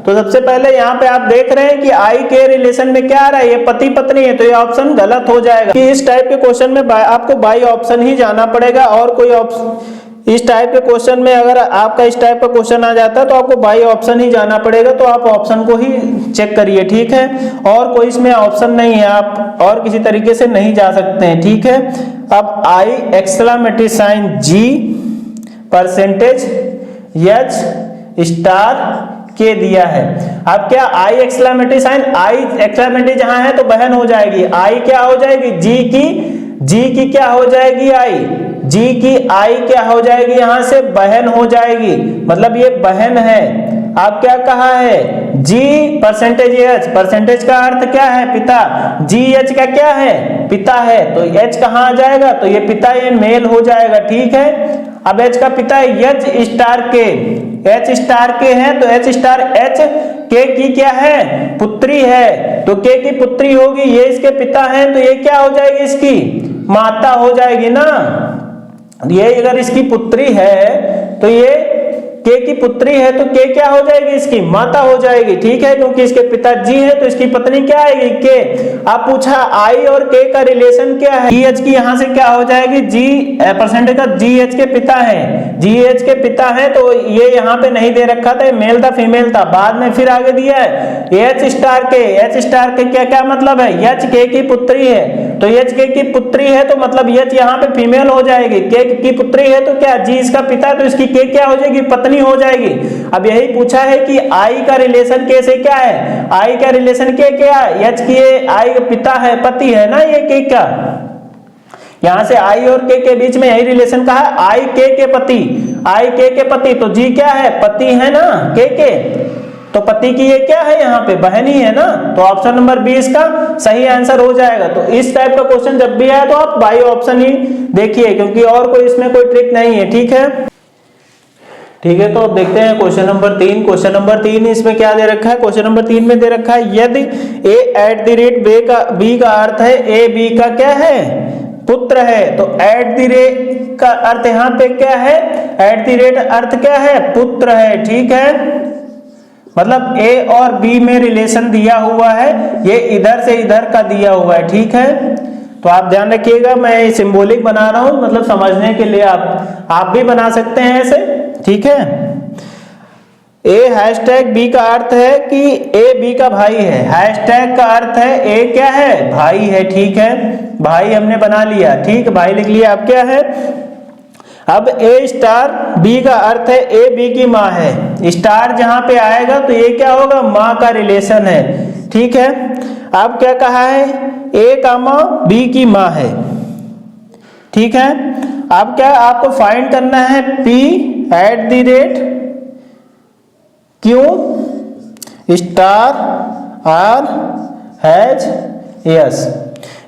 तो सबसे पहले यहाँ पे आप देख रहे हैं कि आई के रिलेशन में क्या आ रहा है, ये पति पत्नी है, तो ये ऑप्शन गलत हो जाएगा कि इस टाइप के क्वेश्चन में आपको बाई ऑप्शन ही जाना पड़ेगा और कोई ऑप्शन इस टाइप के क्वेश्चन में अगर आपका इस टाइप का क्वेश्चन आ जाता है तो आपको बाई ऑप्शन ही जाना पड़ेगा, तो आप ऑप्शन को ही चेक करिए, ठीक है। और कोई इसमें ऑप्शन नहीं है, आप और किसी तरीके से नहीं जा सकते हैं, ठीक है। अब आई एक्सक्लेमेटरी साइन जी परसेंटेज एच स्टार के दिया है। अब क्या आई एक्सक्लेमेटरी साइन, आई एक्सक्लेमेटरी जहां है तो बहन हो जाएगी, आई क्या हो जाएगी जी की क्या हो जाएगी आई, जी की आई क्या हो जाएगी यहां से बहन हो जाएगी, मतलब ये बहन है। आप क्या कहा है जी परसेंटेज एच, परसेंटेज का अर्थ क्या है पिता, जी एच का क्या है पिता है, तो एच कहां आ जाएगा, तो ये पिता ये मेल हो जाएगा, ठीक है। अब एच का पिता एच स्टार के, एच स्टार के है तो एच स्टार एच के की क्या है पुत्री है, तो के की पुत्री होगी, ये इसके पिता हैं तो ये क्या हो जाएगी इसकी माता हो जाएगी ना। ये अगर इसकी पुत्री है तो ये के की पुत्री है तो के क्या हो जाएगी इसकी माता हो जाएगी, ठीक है, क्योंकि इसके पिताजी है तो इसकी पत्नी क्या आएगी के। आप पूछा आई और के का रिलेशन क्या है, जी एच की यहां से क्या हो जाएगी जी परसेंटेज का जी एच के पिता है, जी एच के पिता है तो ये यहाँ पे नहीं दे रखा था, मेल था फीमेल था, बाद में फिर आगे दिया है एच स्टार के, एच स्टार के क्या क्या मतलब है एच के की पुत्री है, तो एच के की पुत्री है तो मतलब एच यहाँ पे फीमेल हो जाएगी, के की पुत्री है तो क्या जी इसका पिता तो इसकी के क्या हो जाएगी पत्नी हो जाएगी। अब यही पूछा है कि आई का रिलेशन के से क्या है, आई का रिलेशन के क्या है, एच की आई का पिता है पति है ना ये के का, यहां से आई और के बीच में यही रिलेशन कहा है, आई के पति, आई के पति तो जी क्या है पति है ना के तो पति की ये क्या है यहाँ पे बहन ही है ना, तो ऑप्शन नंबर बी इसका सही आंसर हो जाएगा। तो इस टाइप का क्वेश्चन जब भी आए तो आप बाई ऑप्शन ही देखिए, क्योंकि और कोई इसमें कोई ट्रिक नहीं है, ठीक है। ठीक है, तो अब देखते हैं क्वेश्चन नंबर 3। क्वेश्चन नंबर 3 इसमें क्या दे रखा है, क्वेश्चन नंबर 3 में दे रखा है यदि ए एट द रेट बी का अर्थ है ए बी का क्या है पुत्र है, तो एट द रेट का अर्थ यहाँ पे क्या है, एट द रेट अर्थ क्या है पुत्र है, ठीक है, मतलब ए और बी में रिलेशन दिया हुआ है, ये इधर से इधर का दिया हुआ है, ठीक है। तो आप ध्यान रखिएगा, मैं सिंबॉलिक बना रहा हूं मतलब समझने के लिए, आप भी बना सकते हैं ऐसे, ठीक है। ए हैशटैग बी का अर्थ है कि ए बी का भाई है, हैशटैग का अर्थ है ए क्या है भाई है, ठीक है, भाई हमने बना लिया, ठीक, भाई लिख लिया। अब क्या है, अब ए स्टार बी का अर्थ है ए बी की माँ है, स्टार जहां पे आएगा तो ये क्या होगा माँ का रिलेशन है, ठीक है। अब क्या कहा है ए का माँ बी की माँ है, ठीक है। अब क्या आपको फाइंड करना है P at the rate Q star R hash S,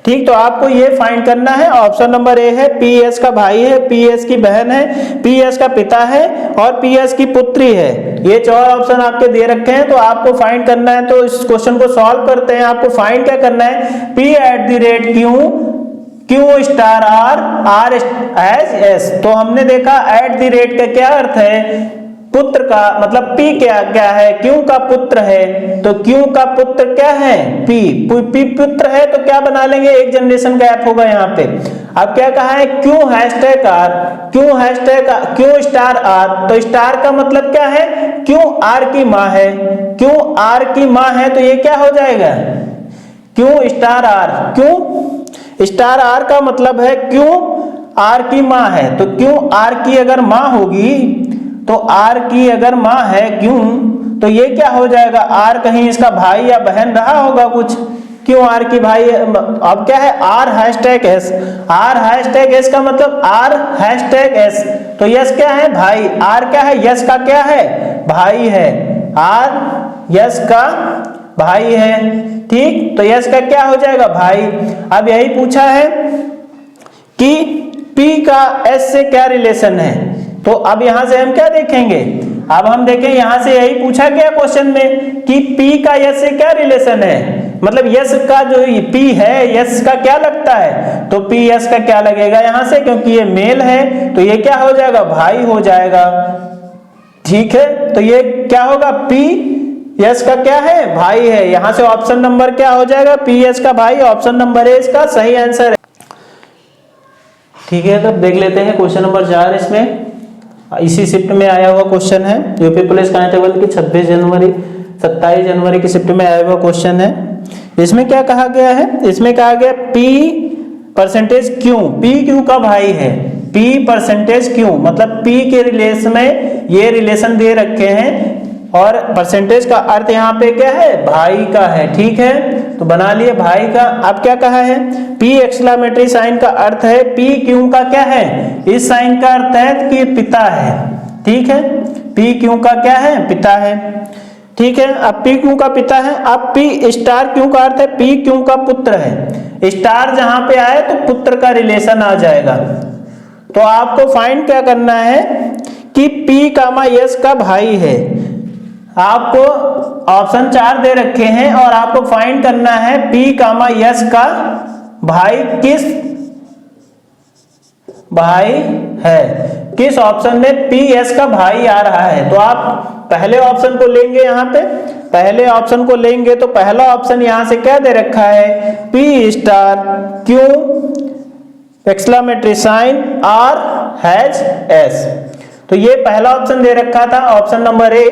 ठीक, तो आपको ये फाइंड करना है। ऑप्शन नंबर ए है पी एस का भाई है, पी एस की बहन है, पी एस का पिता है और पी एस की पुत्री है, ये 4 ऑप्शन आपके दे रखे हैं, तो आपको फाइंड करना है। तो इस क्वेश्चन को सॉल्व करते हैं, आपको फाइंड क्या करना है P at the rate Q star R S S, तो हमने देखा एट द रेट का क्या अर्थ है पुत्र का, मतलब पी क्या क्या है क्यू का पुत्र है, तो क्यू का पुत्र क्या है पी पुत्र है, तो क्या बना लेंगे एक जनरेशन गैप होगा यहाँ पे। अब क्या कहा है Q hashtag R, Q star R, तो स्टार का मतलब क्या है क्यू आर की माँ है, क्यू आर की माँ है तो ये क्या हो जाएगा Q star R, Q star R का मतलब है क्यू आर की माँ है, तो क्यू आर की अगर माँ होगी तो आर की अगर माँ है क्यों, तो ये क्या हो जाएगा आर कहीं इसका भाई या बहन रहा होगा कुछ, क्यों आर की भाई। अब क्या है R hashtag S, R hashtag S का मतलब आर हैशटैग एस, तो यस क्या है भाई, आर क्या है यस का क्या है भाई है, आर यस का भाई है, ठीक, तो यस का क्या हो जाएगा भाई। अब यही पूछा है कि पी का एस से क्या रिलेशन है, तो अब यहां से हम क्या देखेंगे, अब हम देखें यहां से यही पूछा गया क्वेश्चन में कि पी का यस से क्या रिलेशन है, मतलब यस का जो पी है यस का क्या लगता है, तो पी यस का क्या लगेगा यहां से, क्योंकि ये मेल है तो ये क्या हो जाएगा भाई हो जाएगा, ठीक है। तो ये क्या होगा पी यस का क्या है भाई है, यहां से ऑप्शन नंबर क्या हो जाएगा पी यस का भाई, ऑप्शन नंबर ए इसका सही आंसर है, ठीक है। तो देख लेते हैं क्वेश्चन नंबर 4। इसमें इसी शिफ्ट में आया हुआ क्वेश्चन है, यूपी पुलिस कांस्टेबल की 26 जनवरी 27 जनवरी की शिफ्ट में आया हुआ क्वेश्चन है। इसमें क्या कहा गया है, इसमें कहा गया P परसेंटेज क्यों, P क्यों का भाई है, P परसेंटेज क्यों मतलब P के रिलेशन में ये रिलेशन दे रखे हैं और परसेंटेज का अर्थ यहाँ पे क्या है, भाई का है, ठीक है, तो बना लिए भाई का। अब क्या कहा है, P एक्सक्लेमेटरी साइन का अर्थ है, P क्यों का क्या है, इस साइन का अर्थ है कि पिता है, ठीक है, P क्यों का क्या है, पिता है, ठीक है। अब P क्यों का पिता है, अब P स्टार क्यों का अर्थ है, P क्यों का पुत्र है, स्टार जहां पे आए तो पुत्र का रिलेशन आ जाएगा। तो आपको फाइंड क्या करना है कि P कामा यस का भाई है। आपको ऑप्शन 4 दे रखे हैं और आपको फाइंड करना है P कामा यस का भाई किस भाई है, किस ऑप्शन में P यस का भाई आ रहा है। तो आप पहले ऑप्शन को लेंगे, यहाँ पे पहले ऑप्शन को लेंगे तो पहला ऑप्शन यहां से क्या दे रखा है, P star Q exclamatory sign R hash S, तो ये पहला ऑप्शन दे रखा था ऑप्शन नंबर ए।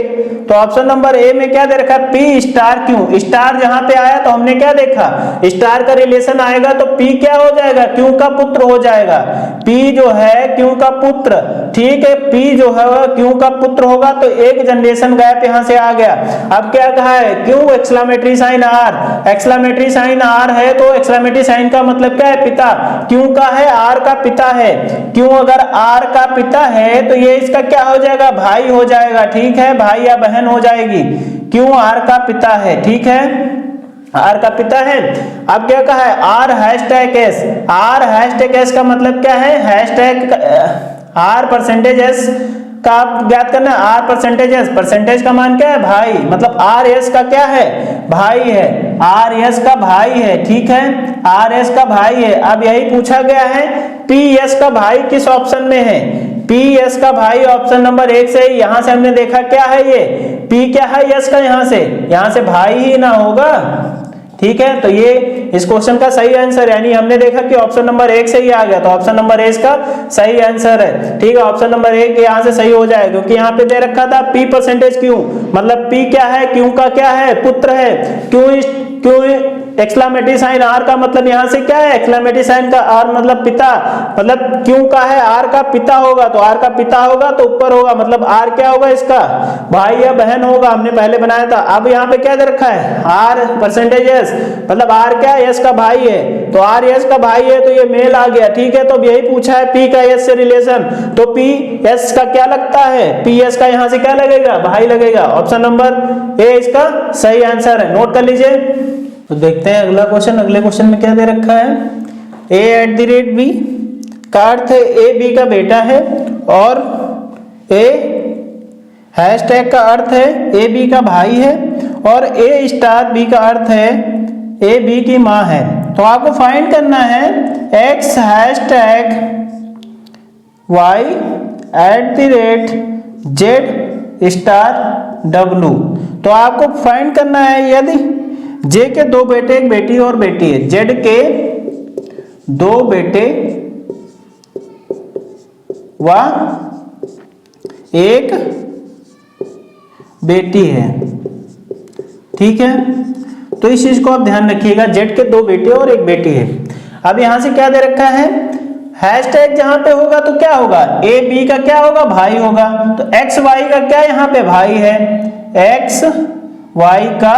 तो ऑप्शन नंबर ए में क्या दे रखा है, P स्टार क्यों, स्टार जहां पे आया तो हमने क्या देखा, स्टार का रिलेशन आएगा तो P क्या हो जाएगा, क्यों का पुत्र हो जाएगा, P जो है क्यों का पुत्र, ठीक है, P जो है क्यों का पुत्र होगा तो एक जनरेशन गैप यहां से आ गया। अब क्या कहा है, Q exclamatory sign R, exclamatory sign R है तो एक्सक्लेमेटरी साइन का मतलब क्या है, पिता, क्यों का है, आर का पिता है, क्यों अगर आर का पिता है तो ये इसका क्या हो जाएगा, भाई हो जाएगा, ठीक है, भाई या बहन हो जाएगी, क्यों आर का पिता है, ठीक है, आर का पिता है। अब क्या कहा है, R hashtag S, R hashtag S का मतलब क्या है, हैशटैग आर परसेंटेज एस का आप ज्ञात करना है, आर परसेंटेज एस, परसेंटेज का मान क्या है, भाई, मतलब आर एस का क्या है, भाई है, आर एस का भाई है, ठीक है, आर एस का भाई है। अब यही पूछा गया है पी एस का भाई किस ऑप्शन में है, पी एस का भाई ऑप्शन नंबर 1 से, यहां से हमने देखा क्या है, ये पी क्या है यस का, यहां से भाई ही ना होगा, ठीक है, तो ये इस क्वेश्चन का सही आंसर, यानी हमने देखा कि ऑप्शन नंबर 1 से ही आ गया तो ऑप्शन नंबर 1 का सही आंसर है, ठीक है, ऑप्शन नंबर 1 यहां से सही हो जाएगा क्योंकि यहाँ पे दे रखा था P परसेंटेज क्यों, मतलब P क्या है, क्यों का क्या है, पुत्र है, क्यों एक्सक्लेमेटरी साइन आर का मतलब यहां से क्या है, एक्सक्लेमेटरी साइन का आर मतलब पिता, मतलब क्यों का है, आर का पिता होगा तो आर का पिता होगा तो ऊपर होगा, मतलब आर क्या होगा इसका, भाई या बहन होगा, हमने पहले बनाया था। अब यहाँ पे क्या दे रखा है, आर परसेंटेज एस, मतलब आर क्या है, एस का भाई है, तो आर एस का भाई है तो ये मेल आ गया, ठीक है, तो यही पूछा है P का एस से रिलेशन, तो P एस का क्या लगता है, P एस का यहाँ से क्या लगेगा, भाई लगेगा, ऑप्शन नंबर ए इसका सही आंसर है, नोट कर लीजिए। तो देखते हैं अगला क्वेश्चन, अगले क्वेश्चन में क्या दे रखा है, a@b का अर्थ है ए बी का बेटा है और ए हैशटैग का अर्थ है ए बी का भाई है और ए स्टार बी का अर्थ है ए बी की माँ है। तो आपको फाइंड करना है x hashtag y@z star w। तो आपको फाइंड करना है यदि J के 2 बेटे एक बेटी और बेटी है, Z के 2 बेटे व एक बेटी है, ठीक है, तो इस चीज को आप ध्यान रखिएगा, Z के 2 बेटे और एक बेटी है। अब यहां से क्या दे रखा है, हैशटैग जहां पे होगा तो क्या होगा, ए बी का क्या होगा, भाई होगा, तो एक्स वाई का क्या यहाँ पे भाई है, एक्स वाई का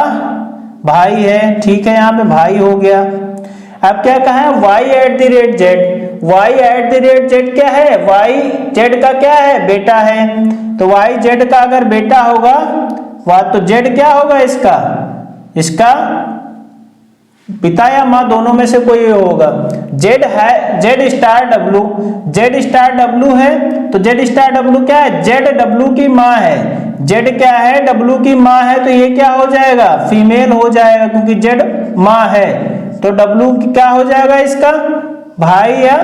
भाई है, ठीक है, यहाँ पे भाई हो गया। अब क्या कहा है, y@z, y@z क्या है, y z का क्या है, बेटा है, तो yz का अगर बेटा होगा वह तो z क्या होगा इसका पिता या माँ दोनों में से कोई होगा। z है z स्टार w है तो z स्टार w क्या है, z w की माँ है, z क्या है, w की माँ है, तो ये क्या हो जाएगा, फीमेल हो जाएगा क्योंकि z माँ है, तो w क्या हो जाएगा इसका भाई या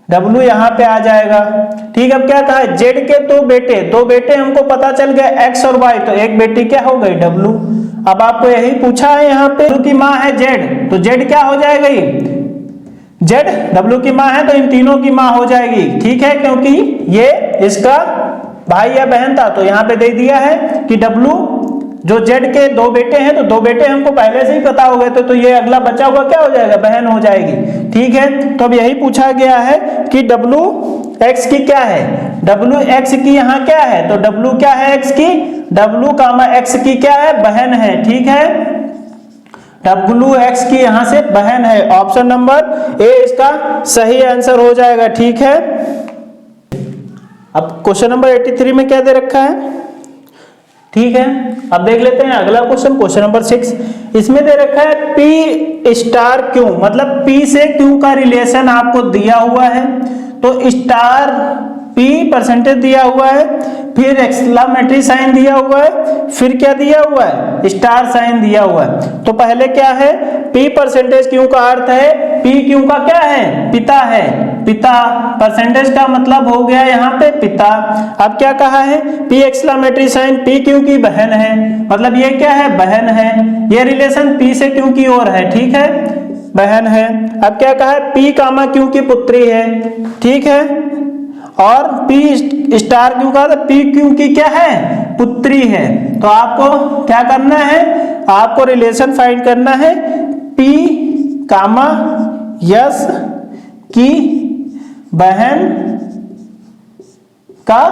W यहाँ पे आ जाएगा, ठीक। अब क्या कहा है, Z के 2 बेटे हमको पता चल गया X और Y, तो एक बेटी क्या हो गई W। अब आपको यही पूछा है यहाँ पे की माँ है Z, तो Z क्या हो जाएगा, जेड डब्ल्यू की माँ है तो इन तीनों की माँ हो जाएगी, ठीक है, क्योंकि ये इसका भाई या बहन था। तो यहाँ पे दे दिया है कि डब्ल्यू जो जेड के दो बेटे हैं, तो दो बेटे हमको पहले से ही पता हो गए, तो ये अगला बचा हुआ क्या हो जाएगा, बहन हो जाएगी, ठीक है। तो अब यही पूछा गया है कि डब्ल्यू एक्स की क्या है, डब्ल्यू एक्स की यहाँ क्या है, तो डब्ल्यू क्या है एक्स की, डब्ल्यू कामा एक्स की क्या है, बहन है, ठीक है। डब्ल्यू एक्स की यहां से बहन है, ऑप्शन नंबर ए इसका सही आंसर हो जाएगा, ठीक है। अब क्वेश्चन नंबर 83 में क्या दे रखा है, ठीक है। अब देख लेते हैं अगला क्वेश्चन, क्वेश्चन नंबर 6। इसमें दे रखा है पी स्टार क्यू, मतलब पी से क्यू का रिलेशन आपको दिया हुआ है। तो स्टार पी परसेंटेज दिया हुआ है, फिर एक्सक्लेमेटरी साइन दिया हुआ है, फिर क्या दिया हुआ है, स्टार साइन दिया हुआ है। तो पहले क्या है, पी परसेंटेज क्यू का अर्थ है, पी क्यू का क्या है, पिता है, पिता, परसेंटेज का मतलब हो गया यहाँ पे पिता। अब क्या कहा है, P exclamatory sign, P Q की बहन है, मतलब ये क्या है, बहन है, ये रिलेशन पी से क्यू की ओर है, ठीक है, बहन है। अब क्या कहा है, पी कामा क्यू की पुत्री है, ठीक है, और पी स्टार क्यू का, तो पी क्यू की क्या है, पुत्री है। तो आपको क्या करना है, आपको रिलेशन फाइंड करना है, पी कामा यस की बहन का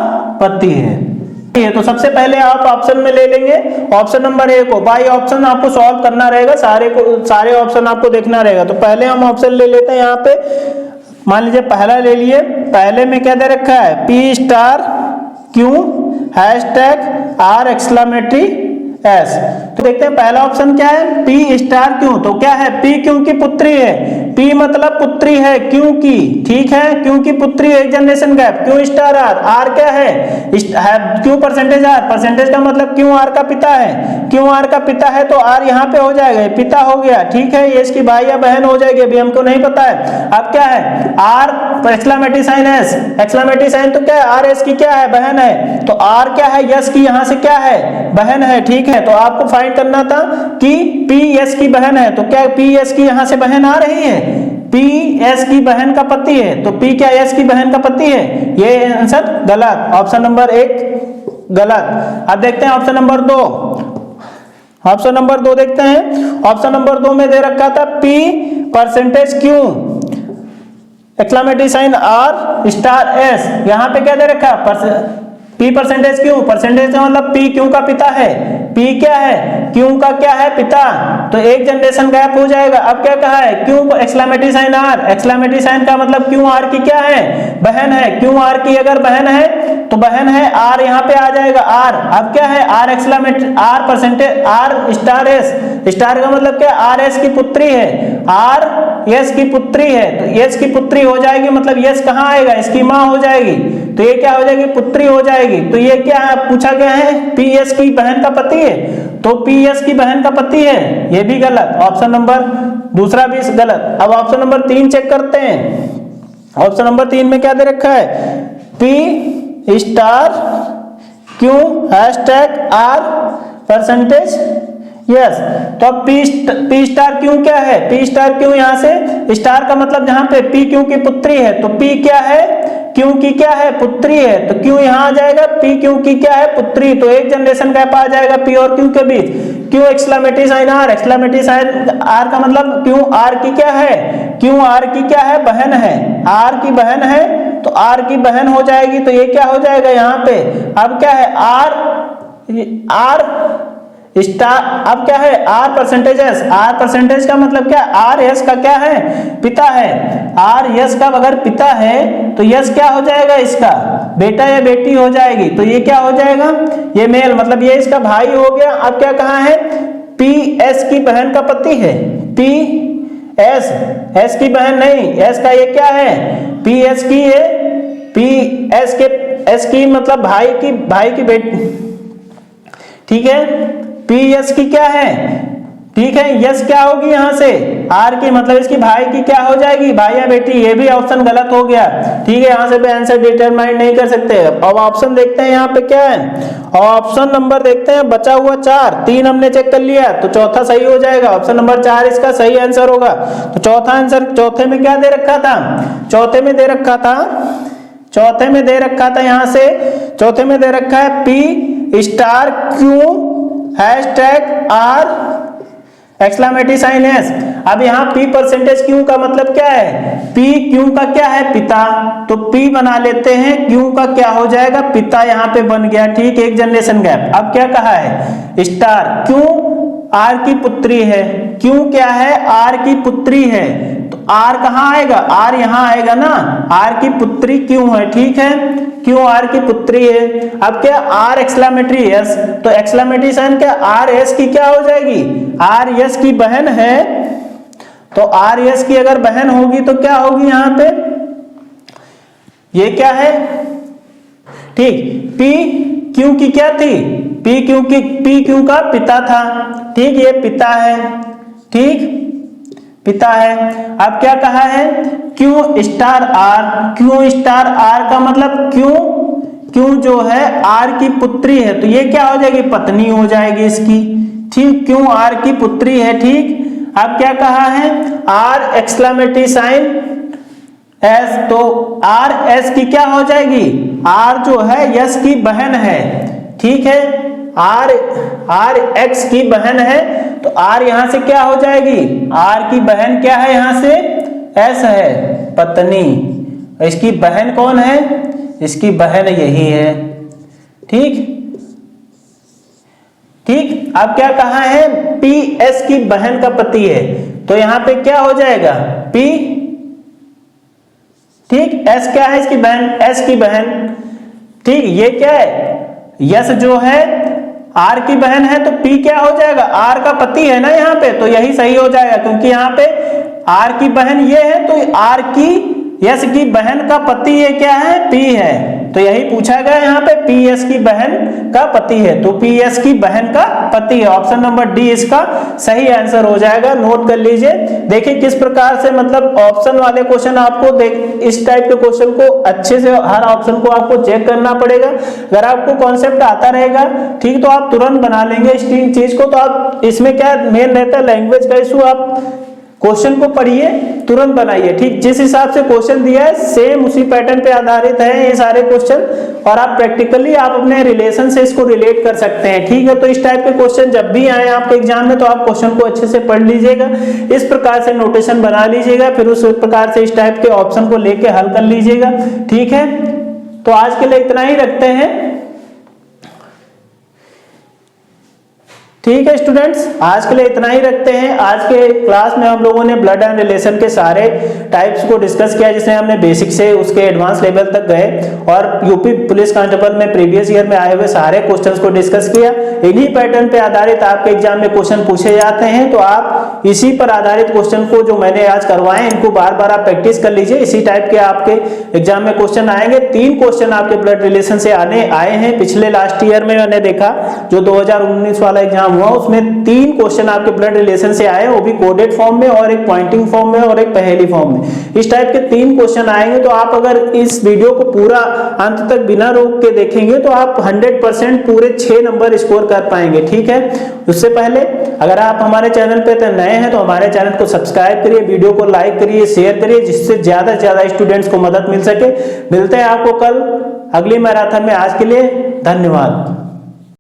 पति है। तो सबसे पहले आप ऑप्शन में ले लेंगे ऑप्शन नंबर ए को, बाई ऑप्शन आपको सॉल्व करना रहेगा, सारे ऑप्शन आपको देखना रहेगा। तो पहले हम ऑप्शन ले लेते हैं, यहाँ पे मान लीजिए पहला ले लिए, पहले में क्या दे रखा है, P star Q hashtag R exclamatory S. तो देखते हैं पहला ऑप्शन क्या है, पी स्टार क्यू, तो क्या है, पी क्यू की पुत्री है, पी मतलब पुत्री है क्यू की, ठीक है, क्यू की पुत्री है, एक generation gap, Q star R, R क्या है, क्यू परसेंटेज आर, परसेंटेज का मतलब क्यू आर का पिता है, क्यू आर का पिता है तो आर यहाँ पे हो जाएगा, पिता हो गया, ठीक है, ये इसकी भाई या बहन हो जाएगी, अभी हमको नहीं पता है। अब क्या है, R exclamatory sign S, exclamatory sign तो क्या है, आर एस की क्या है, बहन है, तो आर क्या है, यस की यहाँ से क्या है, बहन है, ठीक है। तो आपको फाइंड करना था कि पी एस की बहन है, तो क्या पी एस की यहां से बहन आ रही है, पी एस की बहन का पति है, तो पी क्या एस की बहन का पति है, ये आंसर गलत, ऑप्शन नंबर 1 गलत। अब देखते हैं ऑप्शन नंबर 2, ऑप्शन नंबर 2 देखते हैं, ऑप्शन नंबर 2 में दे रखा था P percentage Q exclamatory sign R star S, यहां पे क्या दे रखा है, पी परसेंटेज क्यू, परसेंटेज का मतलब पी क्यू का पिता है, पी क्या है, क्यू का क्या है, पिता, तो एक जनरेशन गैप हो जाएगा। अब क्या कहा है, Q exclamatory sign R, exclamatory sign का मतलब क्यू आर की क्या है, बहन है, क्यू आर की अगर बहन है तो बहन है, आर यहाँ पे आ जाएगा आर। अब क्या है, R exclamatory, R percentage, R star S, star का मतलब क्या, आर एस की पुत्री है, आर यस की पुत्री है, तो यस की पुत्री हो जाएगी, मतलब यस कहाँ आएगा, इसकी माँ हो जाएगी, तो ये क्या हो जाएगी, पुत्री हो जाएगी। तो ये क्या है, पूछा गया है पी एस की बहन का पति है, तो पी एस की बहन का पति है, ये भी गलत, ऑप्शन नंबर दूसरा भी गलत। अब ऑप्शन नंबर 3 चेक करते हैं, ऑप्शन नंबर 3 में क्या दे रखा है, P star Q hashtag R percentage S, तो अब पी स्टार क्यू क्या है, पी स्टार क्यू यहाँ से स्टार का मतलब जहां पे पी क्यू की पुत्री है, तो पी क्या है, क्यू की क्या है, पुत्री है, तो क्यू यहाँ आ जाएगा, पी क्यू की क्या है, पुत्री, तो एक जनरेशन गैप आ जाएगा पी और क्यू के बीच, Q exclamatory sign R, exclamatory sign R का मतलब क्यू आर की क्या है, क्यू आर की क्या है, बहन है, आर की बहन है, तो आर की बहन हो जाएगी, तो ये क्या हो जाएगा यहाँ पे, अब क्या है, आर स्टार, अब क्या है, R percentage S, R percentage का मतलब क्या, आर यस का क्या है, पिता है, आर यस का अगर पिता है तो यस क्या हो जाएगा, इसका बेटा या बेटी हो जाएगी, तो ये क्या हो जाएगा, ये मेल, मतलब ये इसका भाई हो गया। अब क्या कहा है, पी एस की बहन का पति है, पी एस, एस की बहन नहीं, एस का ये क्या है, पी एस की है, पी एस के, एस की मतलब भाई की बेटी, ठीक है, पी एस की क्या है, ठीक है। यस क्या होगी यहाँ से, आर की मतलब इसकी भाई की क्या हो जाएगी, भाई या बेटी, ये भी ऑप्शन गलत हो गया। ठीक है, यहाँ से भी आंसर डिटरमाइन नहीं कर सकते। अब ऑप्शन देखते हैं यहाँ पे क्या है, ऑप्शन नंबर देखते हैं, बचा हुआ 4, 3 हमने चेक कर लिया तो चौथा सही हो जाएगा, ऑप्शन नंबर 4 इसका सही आंसर होगा। तो चौथा आंसर, चौथे में क्या दे रखा था, चौथे में दे रखा था, चौथे में दे रखा था यहाँ से, चौथे में दे रखा है P star Q hashtag R exclamatory sign S. अब यहाँ P परसेंटेज Q का मतलब क्या है, P Q का क्या है, पिता, तो P बना लेते हैं, Q का क्या हो जाएगा, पिता यहाँ पे बन गया। ठीक, एक जनरेशन गैप। अब क्या कहा है, स्टार Q R की पुत्री है, Q क्या है, R की पुत्री है, तो R कहाँ आएगा, R यहाँ आएगा ना, R की पुत्री Q है। ठीक है, Q R की पुत्री है। अब क्या, R एक्सक्लेमेटरी S, तो एक्सक्लेमेटरी साइन क्या, R S की क्या हो जाएगी, R S की बहन है, तो R S की अगर बहन होगी तो क्या होगी यहाँ पे, ये क्या है, ठीक, P Q की क्या थी, P Q का पिता था। ठीक, ये पिता है, ठीक, पिता है। अब क्या कहा है, Q star R, Q star R का मतलब Q जो है R की पुत्री है, तो ये क्या हो जाएगी, पत्नी हो जाएगी इसकी। ठीक, Q R की पुत्री है। ठीक, अब क्या कहा है, R एक्सक्लेमेटरी साइन S, तो R S की क्या हो जाएगी, R जो है यस की बहन है। ठीक है, R X की बहन है, तो R यहां से क्या हो जाएगी, R की बहन क्या है, यहां से S है, पत्नी। इसकी बहन कौन है, इसकी बहन यही है। ठीक ठीक, अब क्या कहा है, P S की बहन का पति है, तो यहां पे क्या हो जाएगा, P, ठीक, S क्या है, इसकी बहन, S की बहन। ठीक, ये क्या है, यस जो है R की बहन है, तो P क्या हो जाएगा, R का पति है ना यहाँ पे, तो यही सही हो जाएगा, क्योंकि यहाँ पे R की बहन ये है, तो R की यस की बहन का पति ये क्या है, P है, तो यही पूछा गया यहाँ पे, PS की बहन का पति है, तो PS की बहन का पति है। ऑप्शन नंबर डी इसका सही आंसर हो जाएगा, नोट कर लीजिए। देखिए किस प्रकार से मतलब ऑप्शन वाले क्वेश्चन आपको इस टाइप के क्वेश्चन को अच्छे से हर ऑप्शन को आपको चेक करना पड़ेगा। अगर आपको कॉन्सेप्ट आता रहेगा, ठीक, तो आप तुरंत बना लेंगे इस चीज को। तो आप इसमें क्या मेन रहता है, लैंग्वेज का इशू, आप क्वेश्चन को पढ़िए, तुरंत बनाइए। ठीक, जिस हिसाब से क्वेश्चन दिया है सेम उसी पैटर्न पे आधारित है ये सारे क्वेश्चन, और आप प्रैक्टिकली आप अपने रिलेशन से इसको रिलेट कर सकते हैं। ठीक है, तो इस टाइप के क्वेश्चन जब भी आए आपके एग्जाम में, तो आप क्वेश्चन को अच्छे से पढ़ लीजिएगा, इस प्रकार से नोटेशन बना लीजिएगा, फिर उस प्रकार से इस टाइप के ऑप्शन को लेके हल कर लीजिएगा। ठीक है, तो आज के लिए इतना ही रखते हैं। ठीक है स्टूडेंट्स, आज के लिए इतना ही रखते हैं। आज के क्लास में हम लोगों ने ब्लड एंड रिलेशन के सारे टाइप्स को डिस्कस किया, जिसमें हमने बेसिक से उसके एडवांस लेवल तक गए, और यूपी पुलिस कांस्टेबल में प्रीवियस ईयर में आए हुए सारे क्वेश्चंस को डिस्कस किया। इन्हीं पैटर्न पे आधारित आपके एग्जाम में क्वेश्चन पूछे जाते हैं, तो आप इसी पर आधारित क्वेश्चन को जो मैंने आज करवाए इनको बार बार आप प्रैक्टिस कर लीजिए। इसी टाइप के आपके एग्जाम में क्वेश्चन आएंगे। 3 क्वेश्चन आपके ब्लड रिलेशन से आए हैं पिछले लास्ट ईयर में, मैंने देखा जो 2019 वाला एग्जाम हुआ उसमें 3 क्वेश्चन आपके ब्लड रिलेशन से आए, वो भी कोडेड फॉर्म में, और एक पॉइंटिंग फॉर्म में, और एक पहेली फॉर्म में। इस टाइप के 3 क्वेश्चन आएंगे। तो आप अगर इस वीडियो को पूरा अंत तक बिना रोक के देखेंगे तो आप 100% पूरे 6 नंबर स्कोर कर पाएंगे। ठीक है, उससे पहले अगर आप हमारे चैनल पे नए हैं तो हमारे चैनल को सब्सक्राइब करिए, वीडियो को लाइक करिए, शेयर करिए, जिससे ज्यादा से ज्यादा स्टूडेंट्स को मदद मिल सके। मिलते हैं आपको कल अगली मैराथन में। आज के लिए धन्यवाद।